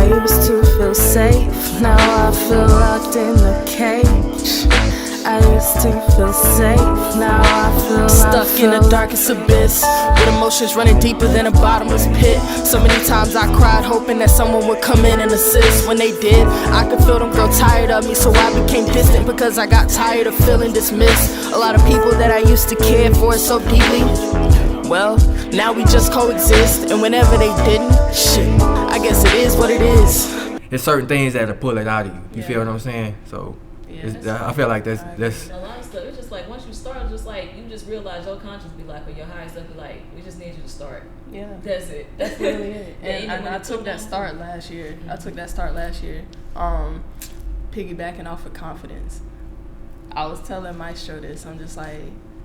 I used to feel safe, now I feel locked in a cage. I used to feel safe, now I feel stuck in the darkest abyss, with emotions running deeper than a bottomless pit. So many times I cried, hoping that someone would come in and assist. When they did, I could feel them grow tired of me, so I became distant because I got tired of feeling dismissed. A lot of people that I used to care for so deeply, well, now we just coexist. And whenever they didn't, shit, I guess it is what it is. There's certain things that'll pull it out of you. You feel what I'm saying? So I feel like that's a lot of stuff. It's just like once you start, just like you just realize your conscience be like, or your higher stuff be like, we just need you to start. Yeah, that's it. That's really it. And I took that start last year. Piggybacking off of confidence. I was telling Maestro this. I'm just like,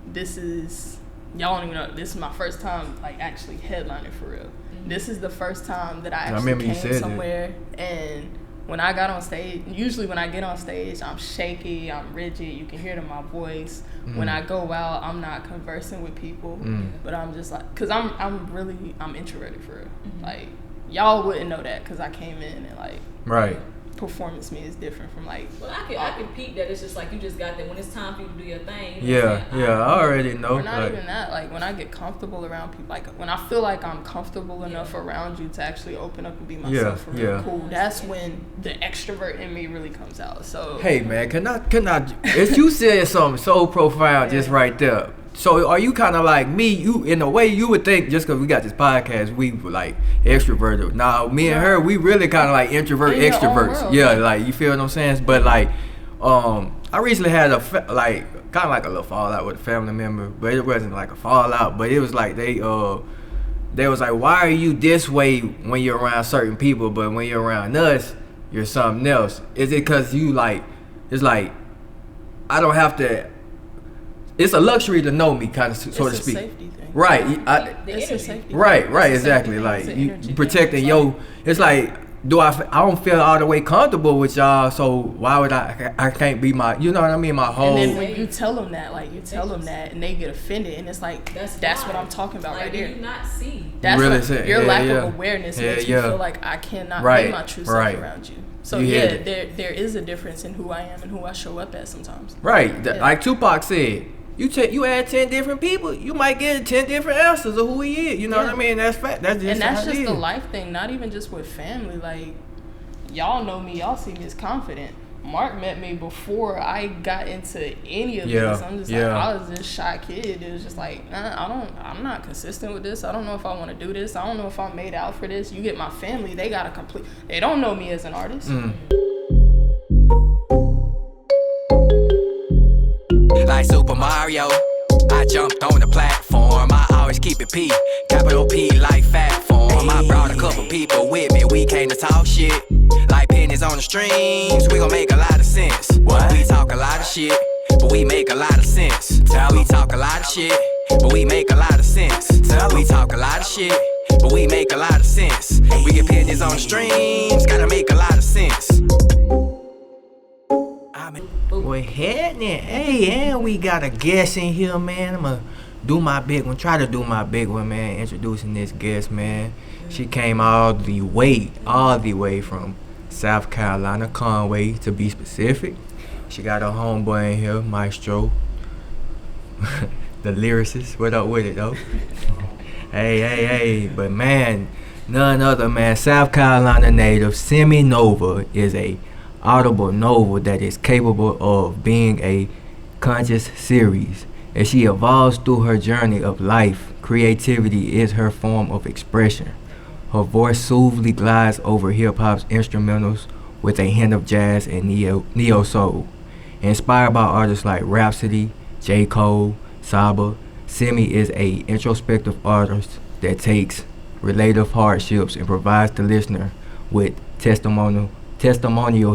this is, y'all don't even know, this is my first time like actually headlining for real. This is the first time that I actually came somewhere and when I got on stage, usually when I get on stage, I'm shaky, I'm rigid, you can hear it in my voice. When I go out, I'm not conversing with people, but I'm just like, cause I'm introverted for real. Like, y'all wouldn't know that cause I came in and like, performance me is different from like. Well, I can peep that it's just like you just got that when it's time for you to do your thing. I already know. Or not even that. Like when I get comfortable around people, like when I feel like I'm comfortable enough around you to actually open up and be myself for real cool. That's when the extrovert in me really comes out. So hey man, can I? If you said something so profound just right there. So are you kind of like me? You in a way you would think just because we got this podcast, we like extroverted. Now me and her, we really kind of like introvert extroverts. World, like you feel what I'm saying? But like, I recently had a kind of like a little fallout with a family member, but it wasn't like a fallout. But it was like they was like, why are you this way when you're around certain people, but when you're around us, you're something else? Is it because you like? It's like I don't have to. It's a luxury to know me, kind of, so to speak. It's a safety thing. Right. It's a safety right, thing. right, exactly. Like you protecting your. It's like, I don't feel all the way comfortable with y'all, so why would I can't be my, you know what I mean, my whole. And then when you tell them that, like you tell them that, and they get offended, and it's like that's what I'm talking about right here. Do you not see? That's really like, your lack of awareness makes me feel like I cannot be my true self around you. So there is a difference in who I am and who I show up as sometimes. Right, like Tupac said. You add 10 different people, you might get 10 different answers of who he is. You know what I mean? That's fact. That's just the life thing. Not even just with family. Like y'all know me. Y'all see me as confident. Mark met me before I got into any of this. I'm just like, I was this shy kid. It was just like, I'm not consistent with this. I don't know if I want to do this. I don't know if I'm made out for this. You get my family. They don't know me as an artist. Like Super Mario, I jumped on the platform. I always keep it P, capital P like fat form. I brought a couple people with me, we came to talk shit. Like pennies on the strings, we gon' make a lot of sense. We talk a lot of shit, but we make a lot of sense. We talk a lot of shit, but we make a lot of sense. We talk a lot of shit, but we make a lot of sense. We get pennies on the strings, gotta make a lot of sense. We're heading it. Hey, and we got a guest in here, man. I'm gonna do my big one. Try to do my big one, man. Introducing this guest, man. She came all the way from South Carolina, Conway, to be specific. She got her homeboy in here, Maestro, the lyricist. What up with it, though? Hey. But, man, none other, man. South Carolina native Simmy'Nova is a audible novel that is capable of being a conscious series. As she evolves through her journey of life, creativity is her form of expression. Her voice smoothly glides over hip-hop's instrumentals with a hint of jazz and neo-soul. Inspired by artists like Rapsody, J. Cole, Saba, Simmy is a introspective artist that takes relative hardships and provides the listener with testimonial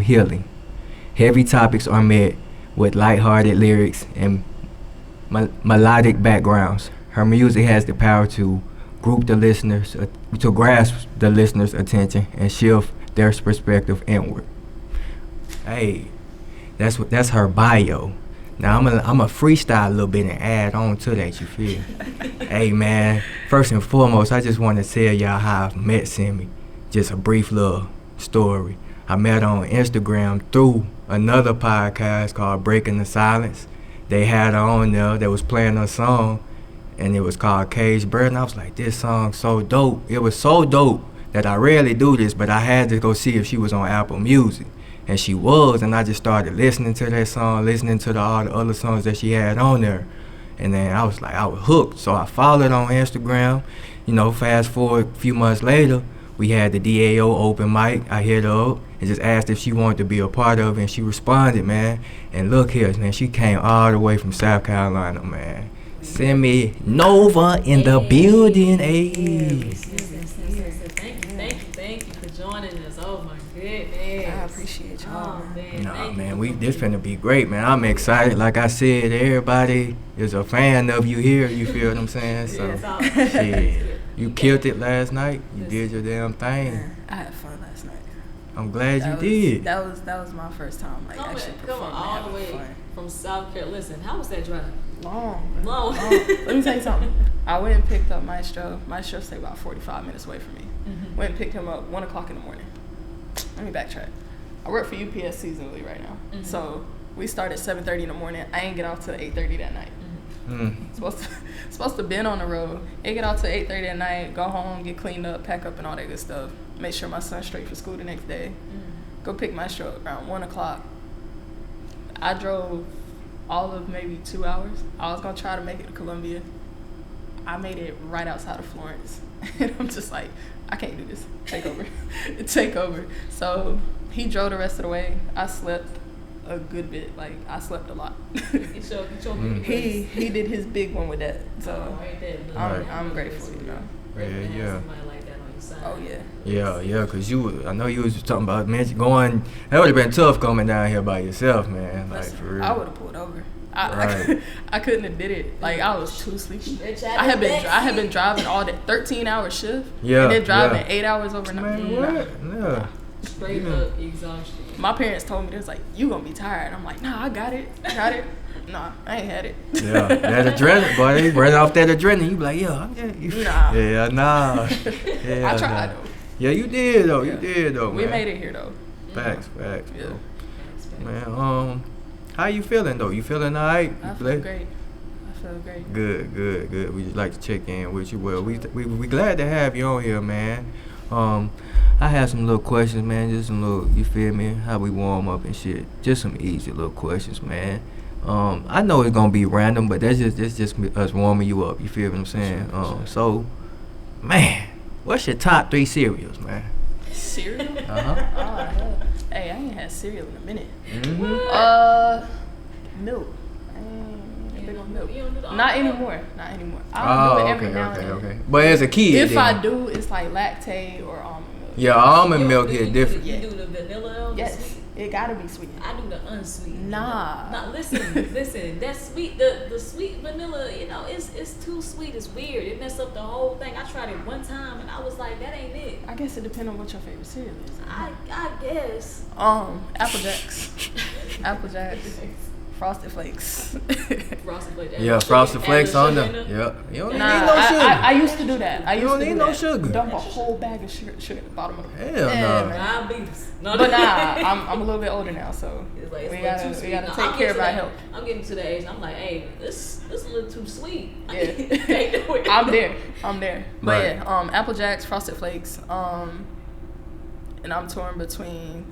healing. Heavy topics are met with lighthearted lyrics and melodic backgrounds. Her music has the power to grasp the listener's attention and shift their perspective inward. Hey, that's her bio. Now I'm a freestyle a little bit and add on to that, you feel? Hey man, first and foremost, I just want to tell y'all how I've met Simmy. Just a brief little story. I met her on Instagram through another podcast called Breaking the Silence. They had her on there. They was playing her song, and it was called Cage Bird. And I was like, this song's so dope. It was so dope that I rarely do this, but I had to go see if she was on Apple Music. And she was, and I just started listening to that song, listening to all the other songs that she had on there. And then I was hooked. So I followed on Instagram. You know, fast forward a few months later, we had the DAO open mic. I hit her up and just asked if she wanted to be a part of it, and she responded, man. And look here, man, she came all the way from South Carolina, man. Simmy'Nova in the building, ayy. Thank you for joining us. Oh my goodness. I appreciate y'all. Oh man. Nah, man, this finna be great, man. I'm excited. Like I said, everybody is a fan of you here. You feel what I'm saying? So, shit, you killed it last night. You did your damn thing. I had fun last night. I'm glad you did. That was my first time actually performing. All the way from South Carolina. Listen, how was that drive? Long. Let me tell you something. I went and picked up Maestro. Maestro stayed about 45 minutes away from me. Mm-hmm. Went and picked him up 1 o'clock in the morning. Let me backtrack. I work for UPS seasonally right now. Mm-hmm. So we start at 7:30 in the morning. I ain't get off till 8:30 that night. Mm-hmm. Supposed to been on the road. Ain't get off till 8:30 at night. Go home, get cleaned up, pack up, and all that good stuff. Make sure my son's straight for school the next day. Mm-hmm. Go pick Maestro up around 1 o'clock. I drove all of maybe 2 hours. I was gonna try to make it to Columbia. I made it right outside of Florence. And I'm just like, I can't do this. Take over. Take over. So he drove the rest of the way. I slept a good bit. Like, I slept a lot. He did his big one with that. So I'm grateful, you know. Yeah. Oh yeah, cause I know you was talking about, man, going. That would have been tough coming down here by yourself, man. Like, for real. I would have pulled over. I couldn't have did it. Like, I was too sleepy. I had been driving all that 13-hour shift. Yeah. And then driving 8 hours overnight. Man, what? Yeah. Straight up exhaustion. My parents told me, they was like, you gonna be tired. I'm like, nah, I got it. Nah, I ain't had it. Yeah, that adrenaline, boy. They run off that adrenaline. You be like, nah. Yeah, I tried though. Yeah, you did though. You did though, man. We made it here though. Facts, yeah. Bro. Man, how you feeling though? You feeling alright? I feel great. Good. We just like to check in with you. Well, we glad to have you on here, man. I have some little questions, man. Just some little, you feel me? How we warm up and shit. Just some easy little questions, man. I know it's gonna be random, but that's just us warming you up. You feel what I'm saying? So, man, what's your top 3 cereals, man? Cereal? Hell. Hey, I ain't had cereal in a minute. Mm-hmm. Milk. Big on milk. Not anymore. I do it every now and then. Okay. But as a kid, if I do, it's like lactate or almond milk. Yeah, almond milk is different. You do the vanilla? Yes. It gotta be sweet. I do the unsweet. Nah, listen. That sweet, the sweet vanilla, you know, it's too sweet. It's weird. It messed up the whole thing. I tried it one time and I was like, that ain't it. I guess it depends on what your favorite cereal is. I guess. Apple Jacks. Frosted Flakes. Yeah, Frosted Flakes on them. Yeah. You don't need no sugar. I used to do that. You don't need no sugar. Dump a whole bag of sugar at the bottom of the Hell no. Diabetes. But I'm a little bit older now, so we gotta take care of our health. I'm getting to the age. I'm like, hey, this is a little too sweet. Yeah. I'm there. But right. Yeah, Apple Jacks, Frosted Flakes, and I'm torn between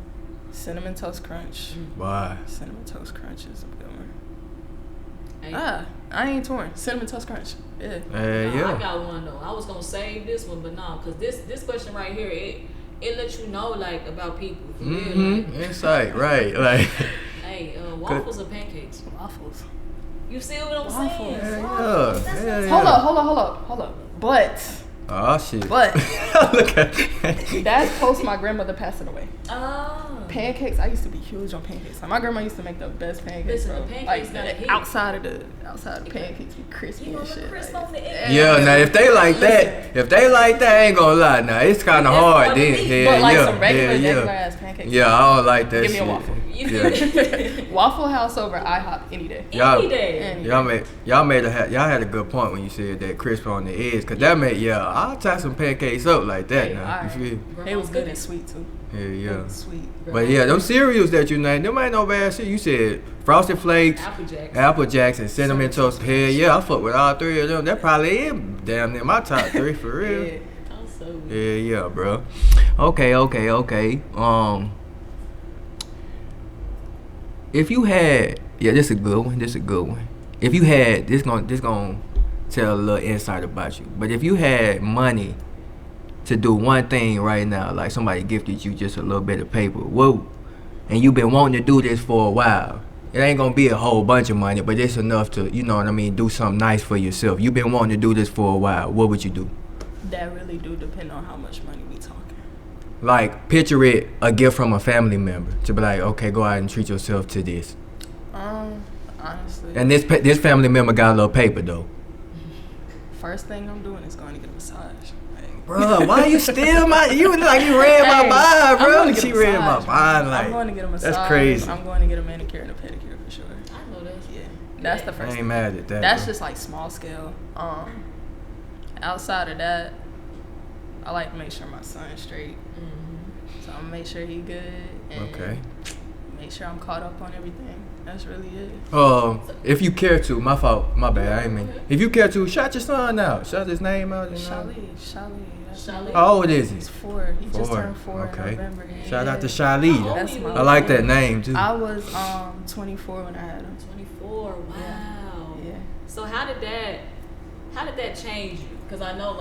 Cinnamon Toast Crunch. Why? Cinnamon Toast Crunch is a good one. I ain't torn. Cinnamon Toast Crunch. Yeah. Yeah. I got one though. I was gonna save this one, but no, cause this question right here, it lets you know like about people. Mm-hmm. Insight, right? Like. Hey, waffles or pancakes? Waffles. You see what I'm saying? Yeah. Hold up. But. Oh shit. But. Look at that's post my grandmother passing away. Oh. Pancakes, I used to be huge on pancakes. Like my grandma used to make the best pancakes. Listen, the pancakes like outside of the pancakes be crispy and shit. Crisp on the edge. Yeah, now if they like that, I ain't gonna lie. Now it's kind of hard then. But like some regular ass pancakes. Yeah, I don't like that. Give me a shit. waffle. Waffle House over IHOP any day. Any day. Y'all had a good point when you said that crisp on the edge, cause that made I'll tie some pancakes up like that now. You feel? It was good and sweet too. Yeah. Sweet. But them cereals that you named, them ain't no bad shit. You said Frosted Flakes, Apple Jacks, and Cinnamon Toast. Hell yeah, I fuck with all three of them. That probably is damn near my top three for real. Yeah, bro. Okay. If you had, this a good one. If you had, this gonna tell a little insight about you. But if you had money to do one thing right now, like somebody gifted you just a little bit of paper, and you've been wanting to do this for a while. It ain't gonna be a whole bunch of money, but it's enough to, you know what I mean, do something nice for yourself. You've been wanting to do this for a while. What would you do? That really do depend on how much money we talking. Like, picture it, a gift from a family member to be like, okay, go out and treat yourself to this. Honestly. And this family member got a little paper though. First thing I'm doing is going to get a massage. Bro, why you still you like you read my mind, bro? She read my mind like. I'm going to get a massage. That's crazy. I'm going to get a manicure and a pedicure for sure. I know that. Yeah, that's the first. I ain't mad at that. That's just like small scale. Outside of that, I like to make sure my son's straight. So I'm gonna make sure he good. And make sure I'm caught up on everything. That's really it. If you care to, my fault, my bad. I ain't mean. If you care to, shout your son out. Shout his name out. Shali. How old is he? He's 4. He just turned 4 in November. Shout out to Shali. That's my I like that name too. I was 24 when I had him. 24. Wow. Yeah. So how did that change you? Because I know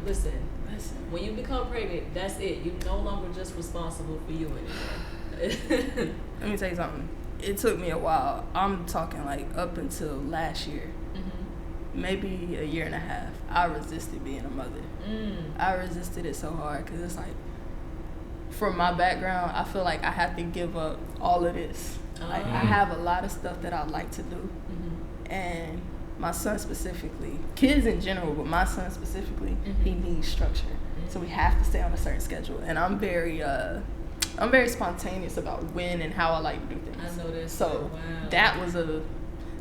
listen. When you become pregnant, that's it. You're no longer just responsible for you anymore. Let me tell you something. It took me a while. I'm talking like up until last year, maybe a year and a half. I resisted being a mother. I resisted it so hard because it's like, from my background, I feel like I have to give up all of this. Like, I have a lot of stuff that I like to do, and my son specifically, kids in general, but my son specifically, he needs structure. So we have to stay on a certain schedule, and I'm very spontaneous about when and how I like to do things. I know this. So that was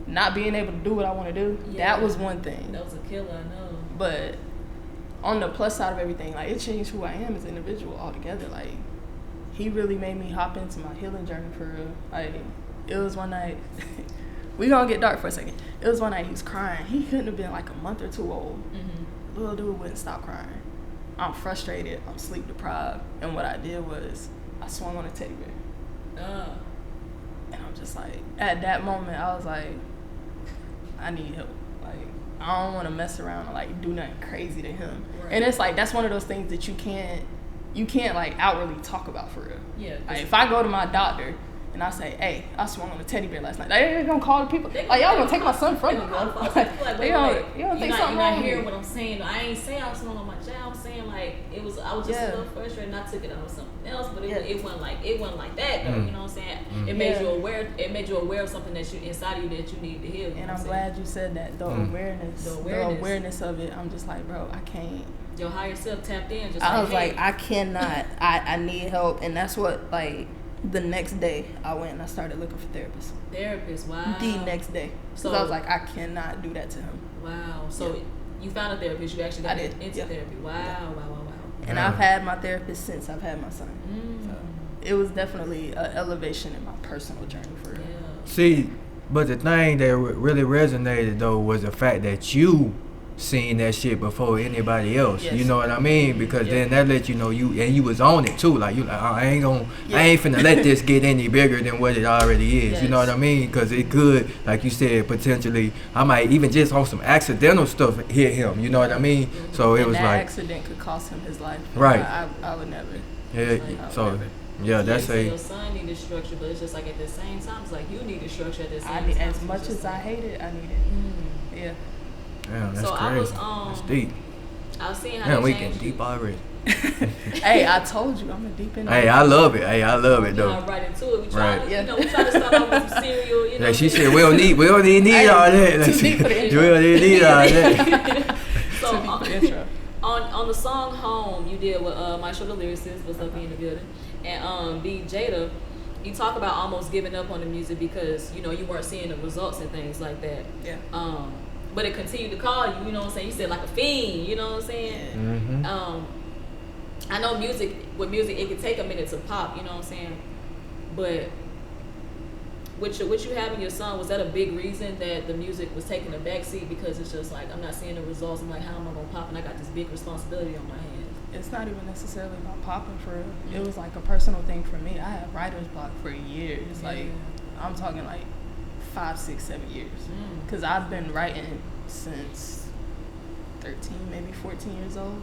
not being able to do what I want to do. Yeah. That was one thing. That was a killer, I know. But on the plus side of everything, like, it changed who I am as an individual altogether. Like, he really made me hop into my healing journey for real. Like, it was one night. We gonna get dark for a second. It was one night he was crying. He couldn't have been like a month or two old. Little dude wouldn't stop crying. I'm frustrated. I'm sleep deprived. And what I did was I swung on a teddy bear. And I'm just like, at that moment, I was like, I need help. Like, I don't want to mess around and like do nothing crazy to him. Right. And it's like, that's one of those things that you can't like outwardly talk about for real. Yeah. Like, if I go to my doctor and I say, hey, I swung on a teddy bear last night, they're gonna call the people. Like, y'all gonna take my son from me, bro. You don't think something wrong with me. You're not hearing what I'm saying. I ain't saying I was swung on my child. I'm saying like I was just a little frustrated and I took it out of something else, but it wasn't like that though. You know what I'm saying? It made you aware. It made you aware of something that you inside of you that you need to heal. And I'm glad you said that. The awareness of it. I'm just like, bro, I can't. Your higher self tapped in. I was like, I cannot. I need help, and that's what like. The next day, I went and I started looking for therapists. Wow. The next day. So I was like, I cannot do that to him. Wow. So you found a therapist. You actually got into therapy. Wow. Yeah. Wow. And I've had my therapist since I've had my son. So it was definitely an elevation in my personal journey for real. Yeah. See, but the thing that really resonated though was the fact that you seen that shit before anybody else. Yes. You know what I mean? Because then that let you know you was on it too. Like, you like, I ain't finna let this get any bigger than what it already is. Yes. You know what I mean? Because it could, like you said, potentially I might even just on some accidental stuff hit him. You know what I mean? So it was that like accident could cost him his life. Right. I would never. Yeah. So that's your son needed structure, but it's just like at the same time, it's like you needed structure at the same time. As much as I hate it, I need it. Yeah. Damn, that's so crazy. That's deep. I was seeing how we getting deep already. Hey, I told you I'm a deep in. Hey, I love it. Hey, I love it though. Right into it. We try to, we try to start off with some cereal. You know. Like she said, we don't need all that. Like, too deep for the intro. We don't need all that. So on the song "Home," you did with Maestro the lyricist, what's up in the building, and B Jada. you talk about almost giving up on the music because, you know, you weren't seeing the results and things like that. Yeah. But it continued to call you, you know what I'm saying? You said like a fiend, you know what I'm saying? I know with music, it can take a minute to pop, you know what I'm saying? But with you having your son, was that a big reason that the music was taking a backseat? Because it's just like, I'm not seeing the results. I'm like, how am I going to pop? And I got this big responsibility on my hands. It's not even necessarily about popping for real. It was like a personal thing for me. I had writer's block for years. Like, I'm talking like 5, 6, 7 years. Because I've been writing since 13, maybe 14 years old.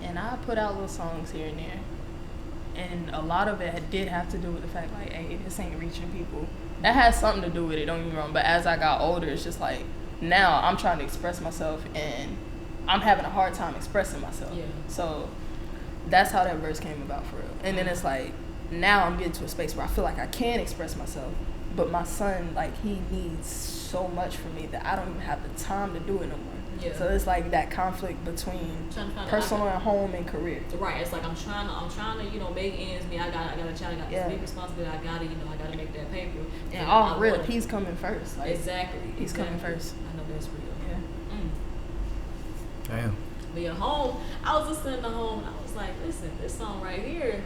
And I put out little songs here and there. And a lot of it did have to do with the fact, like, hey, this ain't reaching people. That has something to do with it, don't get me wrong. But as I got older, it's just like, now I'm trying to express myself, and I'm having a hard time expressing myself. Yeah. So that's how that verse came about for real. And then it's like, now I'm getting to a space where I feel like I can express myself, but my son, like, he needs so much from me that I don't even have the time to do it no more. Yeah. So it's like that conflict between personal and home and career. Right. It's like I'm trying to, you know, make ends meet. I got a child. I got this big responsibility. I gotta make that paper. And all real, he's coming first. Like, exactly. He's coming first. I know that's real. Yeah. Damn. But yeah, home. I was listening to home. And I was like, listen, this song right here.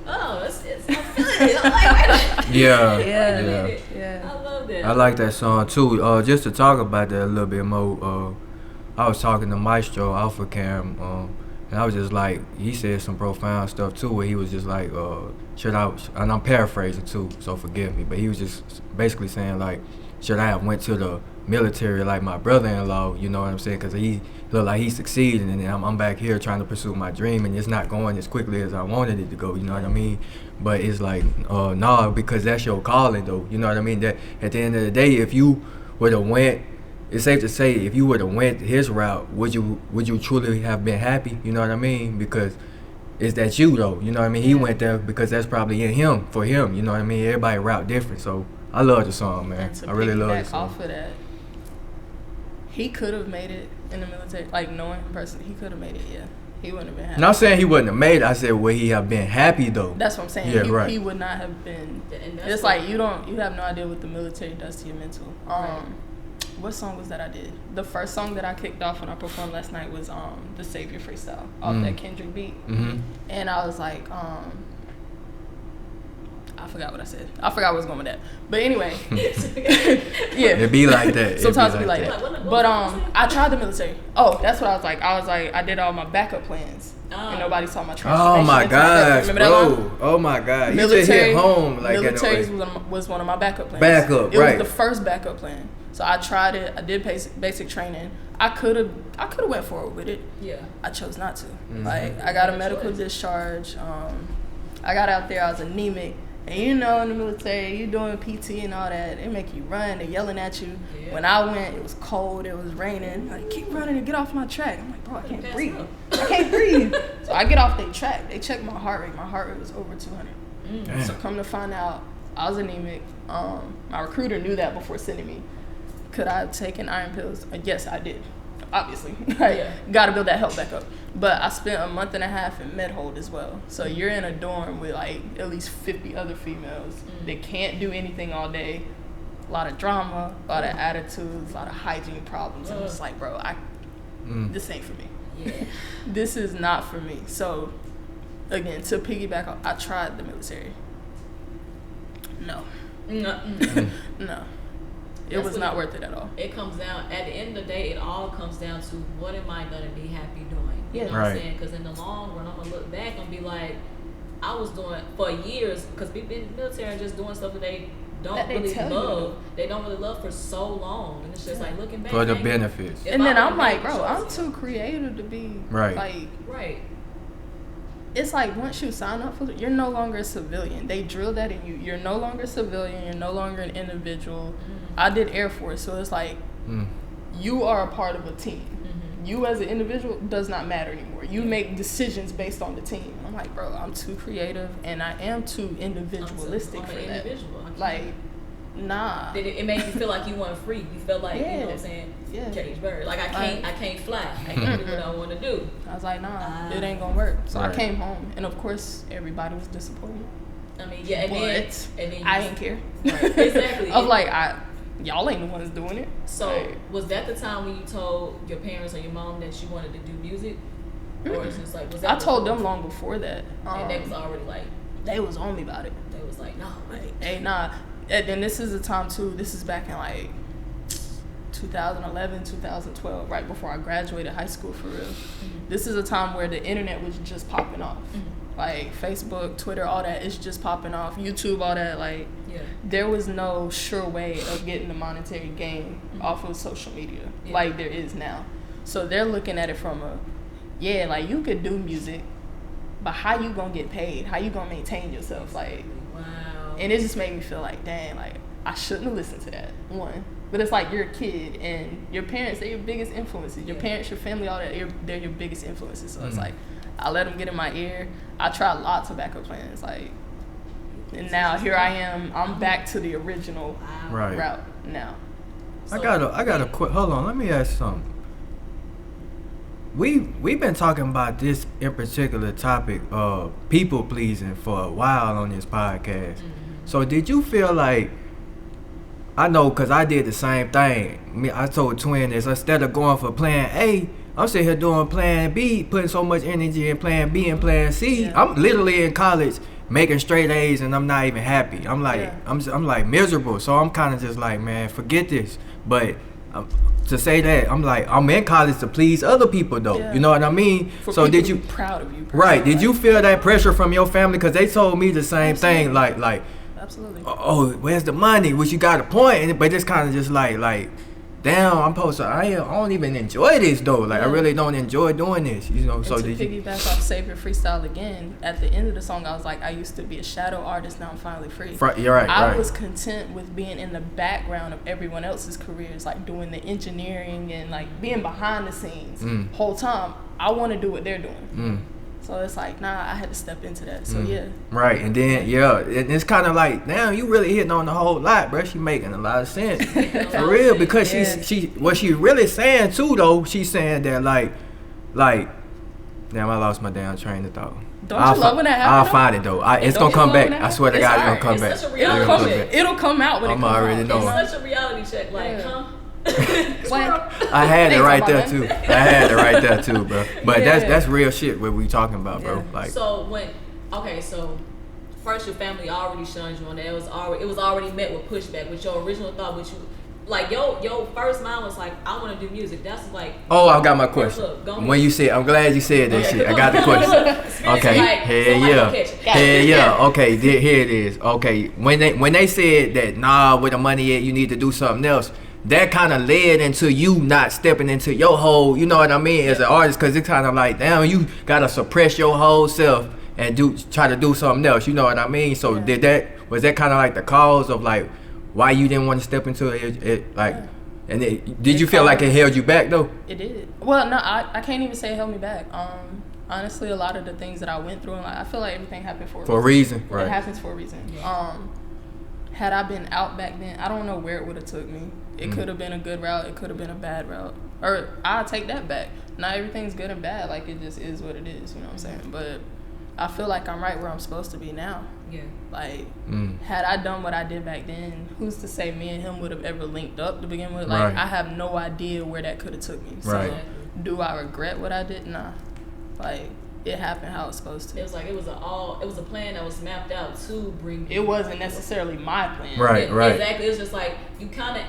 Oh, it's I'm feeling it. I'm like, Yeah. I love that. I like that song too. Just to talk about that a little bit more, I was talking to Maestro Alpha Cam, and I was just like, he said some profound stuff too, where he was just like, and I'm paraphrasing too, so forgive me, but he was just basically saying like, should I have went to the military like my brother-in-law, you know what I'm saying, because he looked like he's succeeding, and then I'm back here trying to pursue my dream, and it's not going as quickly as I wanted it to go, you know what I mean? But it's like, nah, because that's your calling though, you know what I mean? That at the end of the day, if you would have went, it's safe to say, if you would have went his route, would you truly have been happy, you know what I mean? Because it's that you though, you know what I mean? He went there because that's probably in him, for him, you know what I mean? Everybody route different, so I love the song, man. I really love the song. Off of that, he could have made it in the military, like knowing him personally, he could have made it, yeah. He wouldn't have been happy. Not saying he wouldn't have made it, I said would he have been happy though? That's what I'm saying. Yeah, right. He would not have been. It's like you have no idea what the military does to your mental. What song was that I did? The first song that I kicked off when I performed last night was the Savior freestyle off that Kendrick beat. And I was like, I forgot what I said. I forgot what I was going with that. But anyway, yeah. It be like that. Sometimes it be like that. But I tried the military. Oh, that's what I was like. I did all my backup plans. And nobody saw my transformation. Oh my gosh, Remember bro. That oh my God. Military, you just hit home. Like military was one of my backup plans. Backup, it right. It was the first backup plan. So I tried it. I did basic training. I could have went forward with it. Yeah. I chose not to. Like, I got a medical discharge. I got out there. I was anemic. And you know, in the military, you doing PT and all that. They make you run. They're yelling at you. Yeah. When I went, it was cold. It was raining. Like, keep running and get off my track. I'm like, bro, I can't breathe. I can't breathe. So I get off their track. They check my heart rate. My heart rate was over 200. So come to find out, I was anemic. My recruiter knew that before sending me. Could I have taken iron pills? Yes, I did. Obviously. Got to build that health back up. But I spent a month and a half in med hold as well. So you're in a dorm with like at least 50 other females that can't do anything all day. A lot of drama, a lot of attitudes, a lot of hygiene problems. I'm just like, bro, this ain't for me. Yeah. This is not for me. So again, to piggyback on, I tried the military. No. No. It was not worth it at all. It comes down, at the end of the day, it all comes down to what am I going to be happy doing? You know what I'm saying? Because in the long run, I'm going to look back and be like, I was doing for years, because people in the military are just doing stuff that they don't really love. They don't really love for so long. And it's just like looking back. For the benefits. And then I'm like, bro, I'm too creative to be like. Right. It's like once you sign up for it, you're no longer a civilian. They drill that in you. You're no longer a civilian. You're no longer an individual. I did Air Force, so it's like you are a part of a team. You as an individual does not matter anymore. You make decisions based on the team. I'm like, bro, I'm too creative and I am too individualistic for that. Like, nah. It made you feel like you weren't free. You felt like, you know what I'm saying? Caged bird. Like I can't fly. I can't do what I want to do. I was like, nah, it ain't gonna work. So I came home, and of course, everybody was disappointed. I mean, yeah, and then I didn't care. Right, exactly. I was like, y'all ain't the ones doing it. So like, was that the time when you told your parents or your mom that you wanted to do music? Or is it like, was that I told them long before that. And they was already like, they was on me about it. They was like, no, like, hey, nah. And then this is the time too. This is back in like 2011, 2012, right before I graduated high school for real. Mm-hmm. This is a time where the internet was just popping off. Mm-hmm. Like Facebook, Twitter, all that is just popping off. YouTube, all that. Like, there was no sure way of getting the monetary gain off of social media like there is now. So they're looking at it from like you could do music, but how you gonna get paid? How you gonna maintain yourself? Like, wow. And it just made me feel like, dang, like I shouldn't have listened to that. One. But it's like you're a kid and your parents, they're your biggest influences. Your parents, your family, all that, they're your biggest influences. So it's like, I let them get in my ear. I tried lots of backup plans. Like, and now here I am. I'm back to the original route now. So, I got a quick, hold on, let me ask something. We've been talking about this in particular topic of people pleasing for a while on this podcast. Mm-hmm. So did you feel like, I know, because I did the same thing. I told Twin this, instead of going for plan A, I'm sitting here doing plan B, putting so much energy in plan B and plan C. Yeah. I'm literally in college making straight A's and I'm not even happy. I'm like, I'm like miserable. So I'm kind of just like, man, forget this. But to say that, I'm like, I'm in college to please other people though. Yeah. You know what I mean? So did you proud of you? Right. Did you feel that pressure from your family? Because they told me the same thing. Like. Absolutely. Oh, where's the money? Which you got a point, but it's kind of just like, damn, I'm supposed to. I don't even enjoy this though. Like, I really don't enjoy doing this. You know. And so to piggyback off Save Your Freestyle again, at the end of the song, I was like, I used to be a shadow artist. Now I'm finally free. You're right. I was content with being in the background of everyone else's careers, like doing the engineering and like being behind the scenes. Whole time, I want to do what they're doing. So it's like, nah, I had to step into that. So Right, and then and it's kind of like, damn, you really hitting on the whole lot, bro. She making a lot of sense for real, because she what she really saying too though. She's saying that like, damn, I lost my damn train of thought. Don't you love when that happens? I'll find it though. It's gonna come back. I swear to God, it's gonna come back. Such a reality check. It'll come out when it comes out. I'm already knowing. It's such a reality check. Like, huh? I had it right there too, bro. But that's real shit what we talking about, bro. Like, so so first your family already shunned you on that. It was already met with pushback. With your original thought, which you like your first mind was like, I want to do music. That's like, oh, I got my question. When you said, I'm glad you said that shit. I got the question. Okay, hell yeah. Okay, here it is. Okay, when they said that, nah, where the money at, you need to do something else. That kind of led into you not stepping into your whole, you know what I mean, as an artist, because it's kind of like, damn, you gotta suppress your whole self and try to do something else, you know what I mean? So was that kind of like the cause of like why you didn't want to step into it like, and did you feel like it held you back though? It did. Well, no, I can't even say it held me back. Honestly, a lot of the things that I went through, I feel like everything happened for a reason. Right. It happens for a reason. Had I been out back then, I don't know where it would have took me. It could have been a good route. It could have been a bad route. Or I'll take that back. Not everything's good and bad. Like, it just is what it is. You know what I'm saying? But I feel like I'm right where I'm supposed to be now. Yeah. Like, had I done what I did back then, who's to say me and him would have ever linked up to begin with? Like, I have no idea where that could have took me. So, do I regret what I did? Nah. Like, it happened how it's supposed to. It was like it was a plan that was mapped out to bring people. It wasn't necessarily my plan. Right. Exactly. It was just like, you kind of,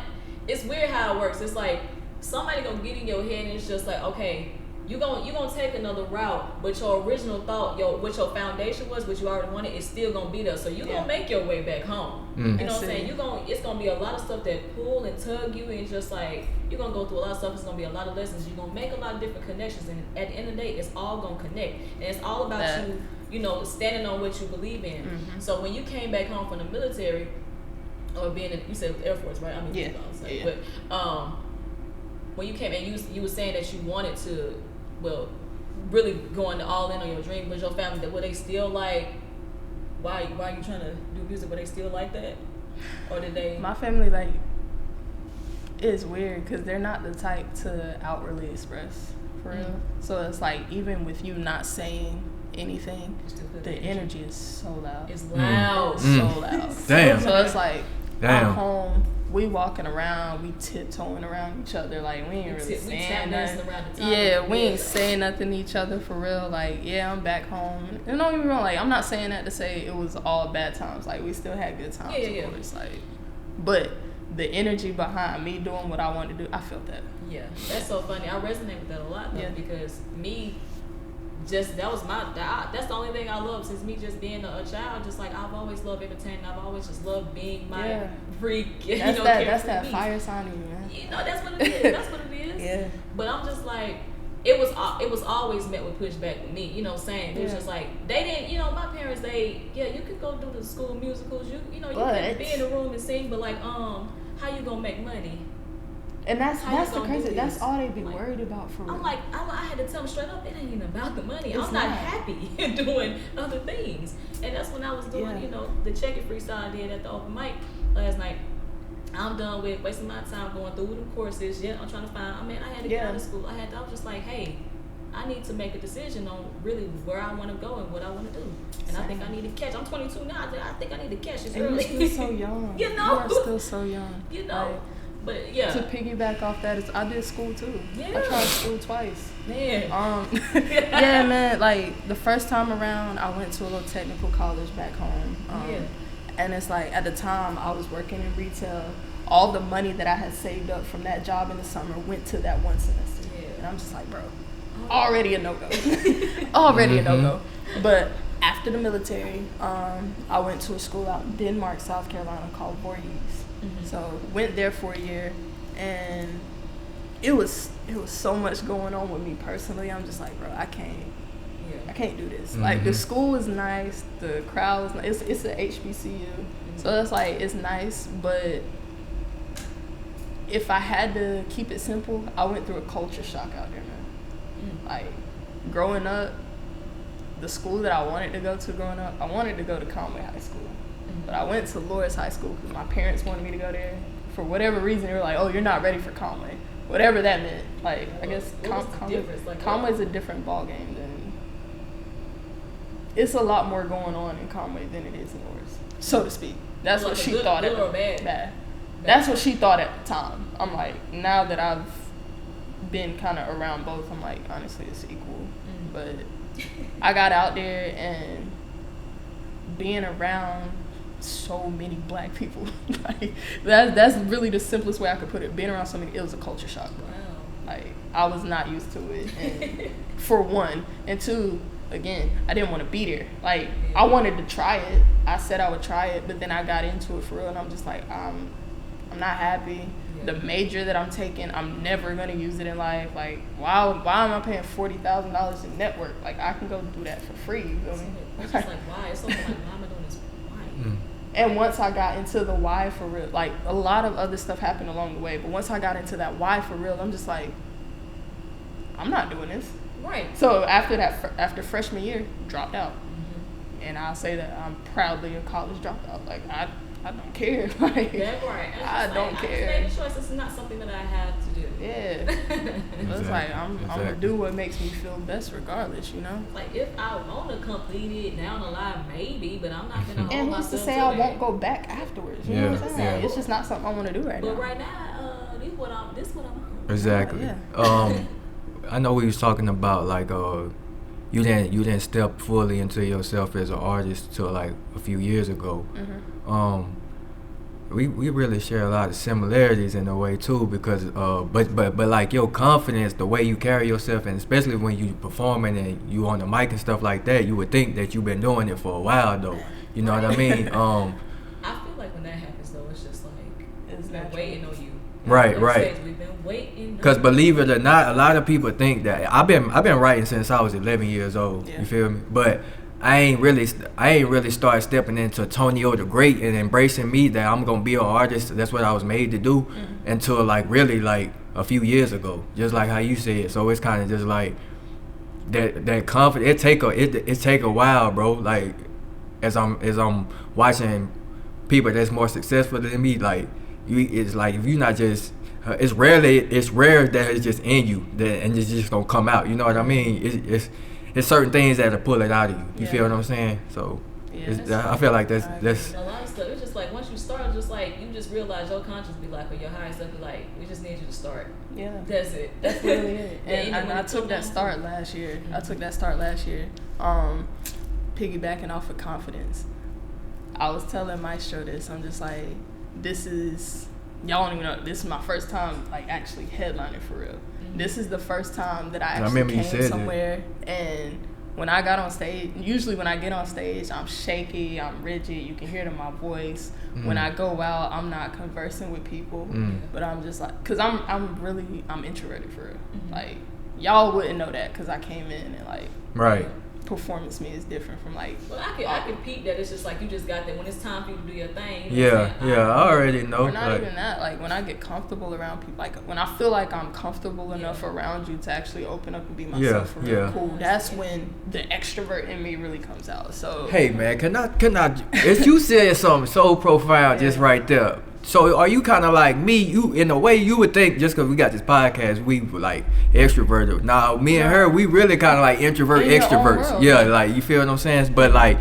it's weird how it works. It's like somebody gonna get in your head and it's just like, okay, you gonna take another route, but your original thought, what your foundation was, what you already wanted, is still gonna be there. So you gonna make your way back home. You know what I'm saying? It's gonna be a lot of stuff that pull and tug you, and it's just like you're gonna go through a lot of stuff. It's gonna be a lot of lessons. You're gonna make a lot of different connections, and at the end of the day, it's all gonna connect. And it's all about you standing on what you believe in. So when you came back home from the military, or being in, you said Air Force, right? I mean, but when you came and you were saying that you wanted to, well, really going all in on your dream, was your family, were they still like, why are you trying to do music? Were they still like that, or did they? My family, like, is weird because they're not the type to outwardly express for real. So it's like, even with you not saying anything, the energy is so loud. It's loud. So loud. Damn. So it's like, Damn. I'm home, we walking around, we tiptoeing around each other, like we ain't really saying nothing. Yeah, we ain't saying nothing to each other for real. Like, yeah, I'm back home. And don't get me wrong, like I'm not saying that to say it was all bad times. Like we still had good times, of course. Like, but the energy behind me doing what I wanted to do, I felt that. Yeah, that's so funny. I resonate with that a lot though, because me, that's the only thing I love since me just being a child. Just like I've always loved entertaining. I've always just loved being my freak. That's that fire sign in you, man. You know, that's what it is. That's what it is. Yeah. But I'm just like, it was always met with pushback with me. You know what I'm saying? It was just like, they didn't, my parents, you could go do the school musicals. You can be in the room and sing, but like, how you gonna make money? And that's the crazy. That's all they be worried about for real. I'm like, I had to tell them straight up, it ain't even about the money. I'm not happy doing other things. And that's when I was doing, the check it freestyle I did at the open mic last night. I'm done with wasting my time going through the courses. Yeah, I'm trying to find. I had to get out of school. I was just like, hey, I need to make a decision on really where I want to go and what I want to do. And I think I need to catch. I'm 22 now. I think I need to catch. It's early. You're still so young. You You are still so young. But yeah. To piggyback off that, I did school too. I tried school twice. Man. Yeah, man. Like the first time around, I went to a little technical college back home. And it's like at the time I was working in retail. All the money that I had saved up from that job in the summer went to that one semester. And I'm just like, bro, already a no-go. Already a no-go. But after the military, I went to a school out in Denmark, South Carolina called Voorhees. So went there for a year, and it was so much going on with me personally. I'm just like, bro, I can't do this. Like the school is nice, the crowd is nice. It's an HBCU, so it's like it's nice. But if I had to keep it simple, I went through a culture shock out there, man. Like growing up, the school that I wanted to go to growing up, I wanted to go to Conway High School. But I went to Loris High School because my parents wanted me to go there. For whatever reason, they were like, oh, you're not ready for Conway. Whatever that meant. Like, I guess Conway's a different ball game than... It's a lot more going on in Conway than it is in Loris, so to speak. That's what she thought at the time. That's what she thought at the time. I'm like, now that I've been kind of around both, I'm like, honestly, it's equal. But I got out there and being around so many black people, like that's really the simplest way I could put it. Being around so many, it was a culture shock. Wow. Like I was not used to it, and for one, and two, again, I didn't want to be there. Like I wanted to try it. I said I would try it, but then I got into it for real, and I'm just like, I'm not happy. The major that I'm taking, I'm never gonna use it in life. Like, why am I paying $40,000 in network? Like, I can go do that for free. You feel me? It's just like, why? It's something like, why am I doing this? Why? And once I got into the why for real, like a lot of other stuff happened along the way. But once I got into that why for real, I'm just like, I'm not doing this. Right. So after freshman year, dropped out, and I'll say that I'm proudly a college dropout. Like I don't care. Like, yeah, right. I don't care. I just made a choice. This is not something that I have to do. Yeah. It's like I'm gonna do what makes me feel best, regardless. You know. Like if I want to complete it down the line, maybe, but I'm not gonna hold and myself who's to say I won't go back afterwards? You know what I'm saying? It's just not something I want to do right now. But right now, this what I'm on. Exactly. Yeah. I know we was talking about like you didn't step fully into yourself as an artist till like a few years ago. We really share a lot of similarities in a way too, because but like your confidence, the way you carry yourself, and especially when you performing and you on the mic and stuff like that, you would think that you've been doing it for a while though. You know what I mean? I feel like when that happens though, it's just like it's been waiting on you. Right. We've been waiting. Because believe it or not, a lot of people think that I've been writing since I was 11 years old. Yeah. You feel me? But I ain't really started stepping into Tonio the Great and embracing me that I'm gonna be an artist. That's what I was made to do until like really like a few years ago. Just like how you said. So it's kind of just like that confidence. It take a while, bro. Like as I'm watching people that's more successful than me, like. It's like if you're not just, it's rare that it's just in you and it's just gonna come out. You know what I mean? It's it's certain things that'll pull it out of you. You Yeah. feel what I'm saying? So Yeah, I feel like that's A lot of stuff. It's just like once you start, just like you just realize your conscience be like, or your higher self be like, we just need you to start. Yeah. That's it. That's really it. Yeah, even And when I it took come that down start to- last year. Mm-hmm. I took that start last year. Piggybacking off of confidence. I was telling Maestro this. I'm just like, this is, y'all don't even know, this is my first time like actually headlining for real. This is the first time that I actually remember you came said that. somewhere, and when I got on stage, usually when I get on stage, I'm shaky, I'm rigid, you can hear it in my voice. When I go out, I'm not conversing with people, but I'm just like, cause I'm introverted for real. Like, y'all wouldn't know that cause I came in and like, right. performance me is different from like. Well, I can peep that it's just like you just got that when it's time for you to do your thing. You know Yeah, what I'm saying? yeah, I already know. Or not like, even that. Like when I get comfortable around people, like when I feel like I'm comfortable enough around you to actually open up and be myself for real yeah. cool. That's when the extrovert in me really comes out. So hey man, can I? If you said something so profound just right there. So are you kind of like me? You in a way you would think just because we got this podcast, we were like extroverted. Now me and her, we really kind of like introvert In your own extroverts. world, Yeah, yeah. like you feel what I'm saying? But like,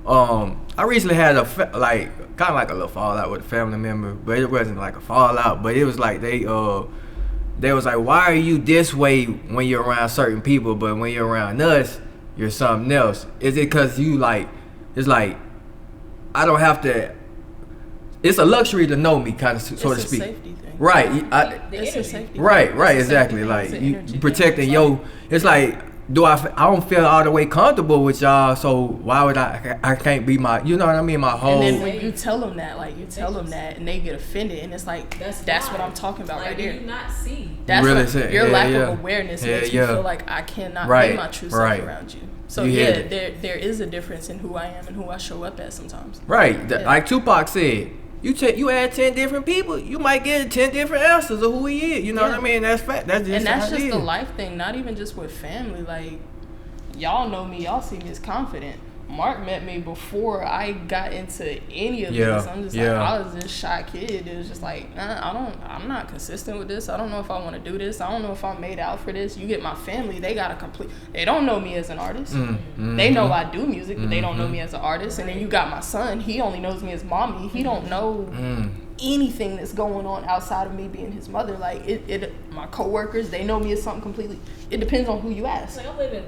I recently had like kind of like a little fallout with a family member, but it wasn't like a fallout. But it was like they was like, why are you this way when you're around certain people, but when you're around us, you're something else? Is it because you like? It's like I don't have to. It's a luxury to know me, kind of, so to it's a speak. safety thing. Right. It's a safety. Right. thing. Right. It's a safety Exactly. thing. Like It's an you energy protecting thing. your. It's like, I don't feel all the way comfortable with y'all, so why would I can't be my, you know what I mean, my whole. And then when you tell them that, like you tell them that, and they get offended, and it's like that's what I'm talking about like, right do there. you not see? That's Really what, say- your yeah, lack yeah. of awareness Yeah, makes me yeah. feel like I cannot Right, be my true self right. around you. So You yeah, hit it. there is a difference in who I am and who I show up as sometimes. Right. Yeah. Like Tupac said, you add 10 different people, you might get 10 different answers of who he is. You know what I mean? That's fact. That's just And that's how it just the is. life thing, not even just with family. Like, y'all know me, y'all see me as confident. Mark met me before I got into any of Yeah, this. I'm just yeah. like, I was this shy kid. It was just like, I'm not consistent with this. I don't know if I want to do this. I don't know if I'm made out for this. You get my family, they don't know me as an artist. They know I do music, but they don't know me as an artist. And then you got my son, he only knows me as mommy. He don't know anything that's going on outside of me being his mother. Like my coworkers, they know me as something completely. It depends on who you ask. Like I'm living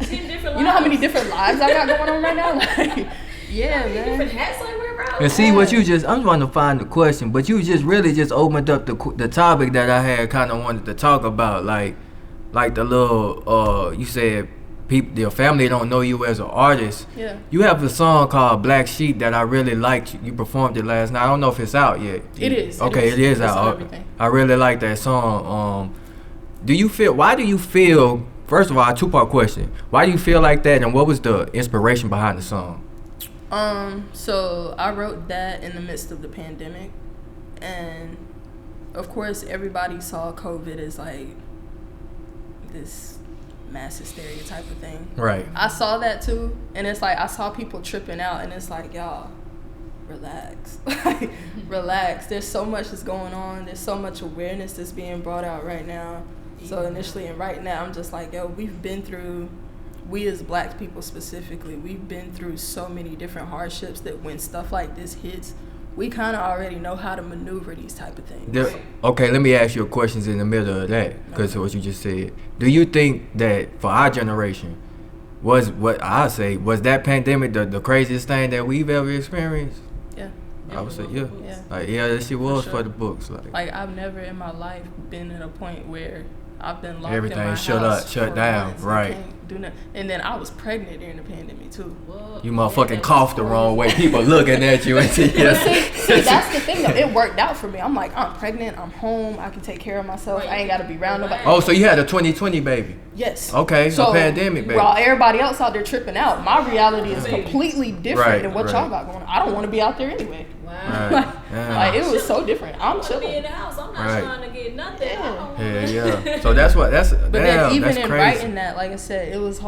10 different lives. You know how many different lives I got going on right now? Like, yeah, How many man. different hats I wear, bro? And see what you just, I'm trying to find the question, but you just really just opened up the topic that I had kind of wanted to talk about, like the little, you said people, your family don't know you as an artist. Yeah. You have a song called Black Sheep that I really liked. You performed it last night. I don't know if it's out yet. It is. Okay, it is It's on out. everything. I really like that song. Why do you feel, first of all, a two-part question. Why do you feel like that, and what was the inspiration behind the song? So I wrote that in the midst of the pandemic, and of course everybody saw COVID as like this mass hysteria type of thing. Right. I saw that too, and it's like I saw people tripping out, and it's like, y'all, relax. Like, relax. There's so much that's going on. There's so much awareness that's being brought out right now. So initially and right now, I'm just like, yo, we as Black people specifically, we've been through so many different hardships that when stuff like this hits, we kind of already know how to maneuver these type of things. Okay, let me ask you questions in the middle of that, because of what you just said. Do you think that for our generation, was that pandemic the craziest thing that we've ever experienced? Yeah. I would say, yeah. Yeah. Like, yeah, that shit was sure. for the books. Like, I've never in my life been at a point where I've been locked Everything in my shut house up, shut for down, months. right. I can't do nothing. And then I was pregnant during the pandemic too. You motherfucking coughed the wrong way. People looking at you and But see, that's the thing though. It worked out for me. I'm like, I'm pregnant. I'm home. I can take care of myself. I ain't got to be around nobody. Oh, so you had a 2020 baby. Yes. Okay, a so pandemic baby. While everybody else out there tripping out, my reality is completely different Right, than what right. y'all got going on. I don't want to be out there anyway. Wow. Right. Yeah. Like, it was so different. I'm I want to be in chilling. the house. I'm not Right. trying to get nothing. I don't wanna- Yeah. So that's But then damn, even that's in crazy. writing that, like I said, it was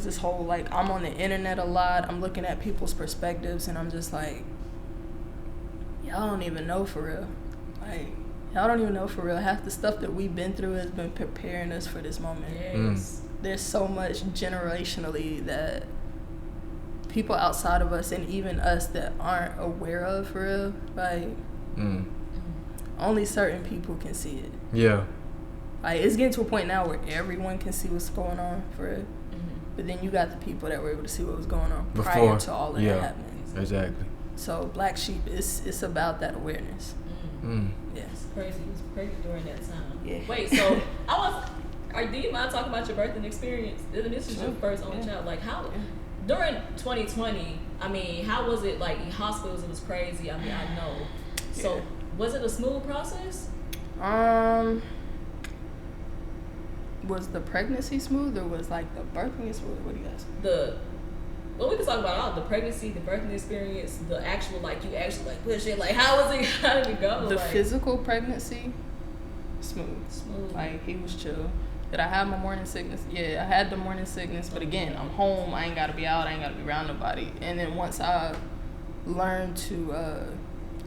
this whole like, I'm on the internet a lot. I'm looking at people's perspectives, and I'm just like, y'all don't even know for real. Like, y'all don't even know for real. Half the stuff that we've been through has been preparing us for this moment. Yes. there's so much generationally that people outside of us and even us that aren't aware of, for real. Like, only certain people can see it. Yeah. Like, it's getting to a point now where everyone can see what's going on, for real. But then you got the people that were able to see what was going on prior to all of that happening. Exactly. So Black Sheep, it's about that awareness. Yes, crazy. It was crazy during that time. Yeah. Wait, so do you mind talking about your birthing experience? This is your first only child. Like, how during 2020? I mean, how was it? Like, in hospitals, it was crazy. I mean, I know. So, was it a smooth process? Was the pregnancy smooth, or was like the birthing smooth? What do you guys? Well, we can talk about all the pregnancy, the birthing experience, the actual, like, you actually, like, push it. Like, how was it? How did it go? The like, physical pregnancy, smooth. Like, he was chill. Did I have my morning sickness? Yeah, I had the morning sickness, but again, I'm home. I ain't got to be out. I ain't got to be around nobody. And then once I learned to,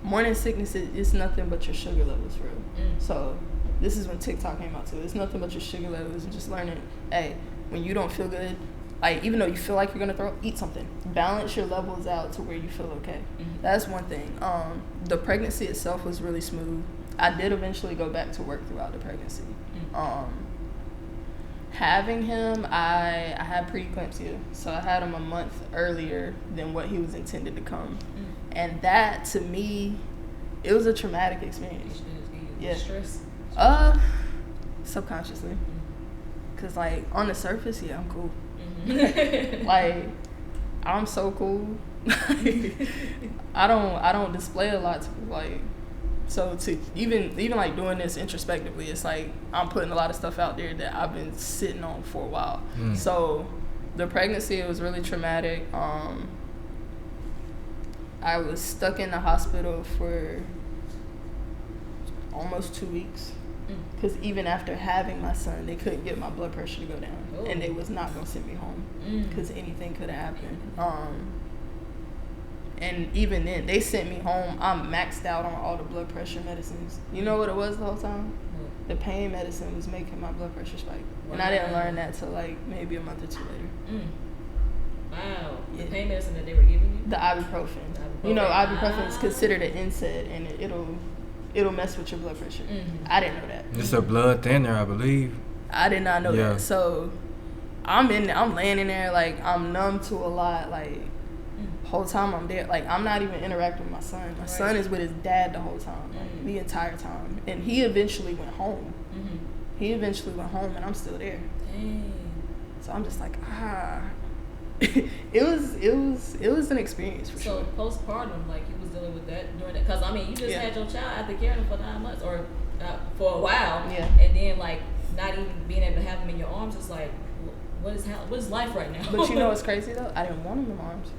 morning sickness is nothing but your sugar levels, for real. So this is when TikTok came out too. It's nothing but your sugar levels, and just learning, hey, when you don't feel good, like, even though you feel like you're gonna throw, eat something. Balance your levels out to where you feel okay. That's one thing. The pregnancy itself was really smooth. I did eventually go back to work throughout the pregnancy. Having him, I had preeclampsia, so I had him a month earlier than what he was intended to come, and that, to me, it was a traumatic experience. Yeah. Stress? Subconsciously. Cause, like, on the surface, yeah, I'm cool. Like, I'm so cool. I don't display a lot to, like, so to even like doing this introspectively, it's like I'm putting a lot of stuff out there that I've been sitting on for a while. So the pregnancy, it was really traumatic. I was stuck in the hospital for almost 2 weeks. Because even after having my son, they couldn't get my blood pressure to go down. Ooh. And they was not going to send me home because anything could have happened. And even then, they sent me home. I'm maxed out on all the blood pressure medicines. You know what it was the whole time? The pain medicine was making my blood pressure spike. Wow. And I didn't learn that till like maybe a month or two later. Wow. The pain medicine that they were giving you? The ibuprofen. You know, ibuprofen is considered an NSAID, and it'll mess with your blood pressure. I didn't know that. It's a blood thinner, I believe. I did not know that. So I'm laying in there, like, I'm numb to a lot, like, whole time I'm there. Like, I'm not even interacting with my son. My son is with his dad the whole time, like, the entire time. And he eventually went home. And I'm still there. Dang. So I'm just like, it was an experience for sure. So postpartum, like, you was dealing with that during that, because I mean, you just had your child after carrying him for 9 months or for a while, and then like not even being able to have him in your arms. It's like, what is life right now? But you know what's crazy though? I didn't want him in my arms.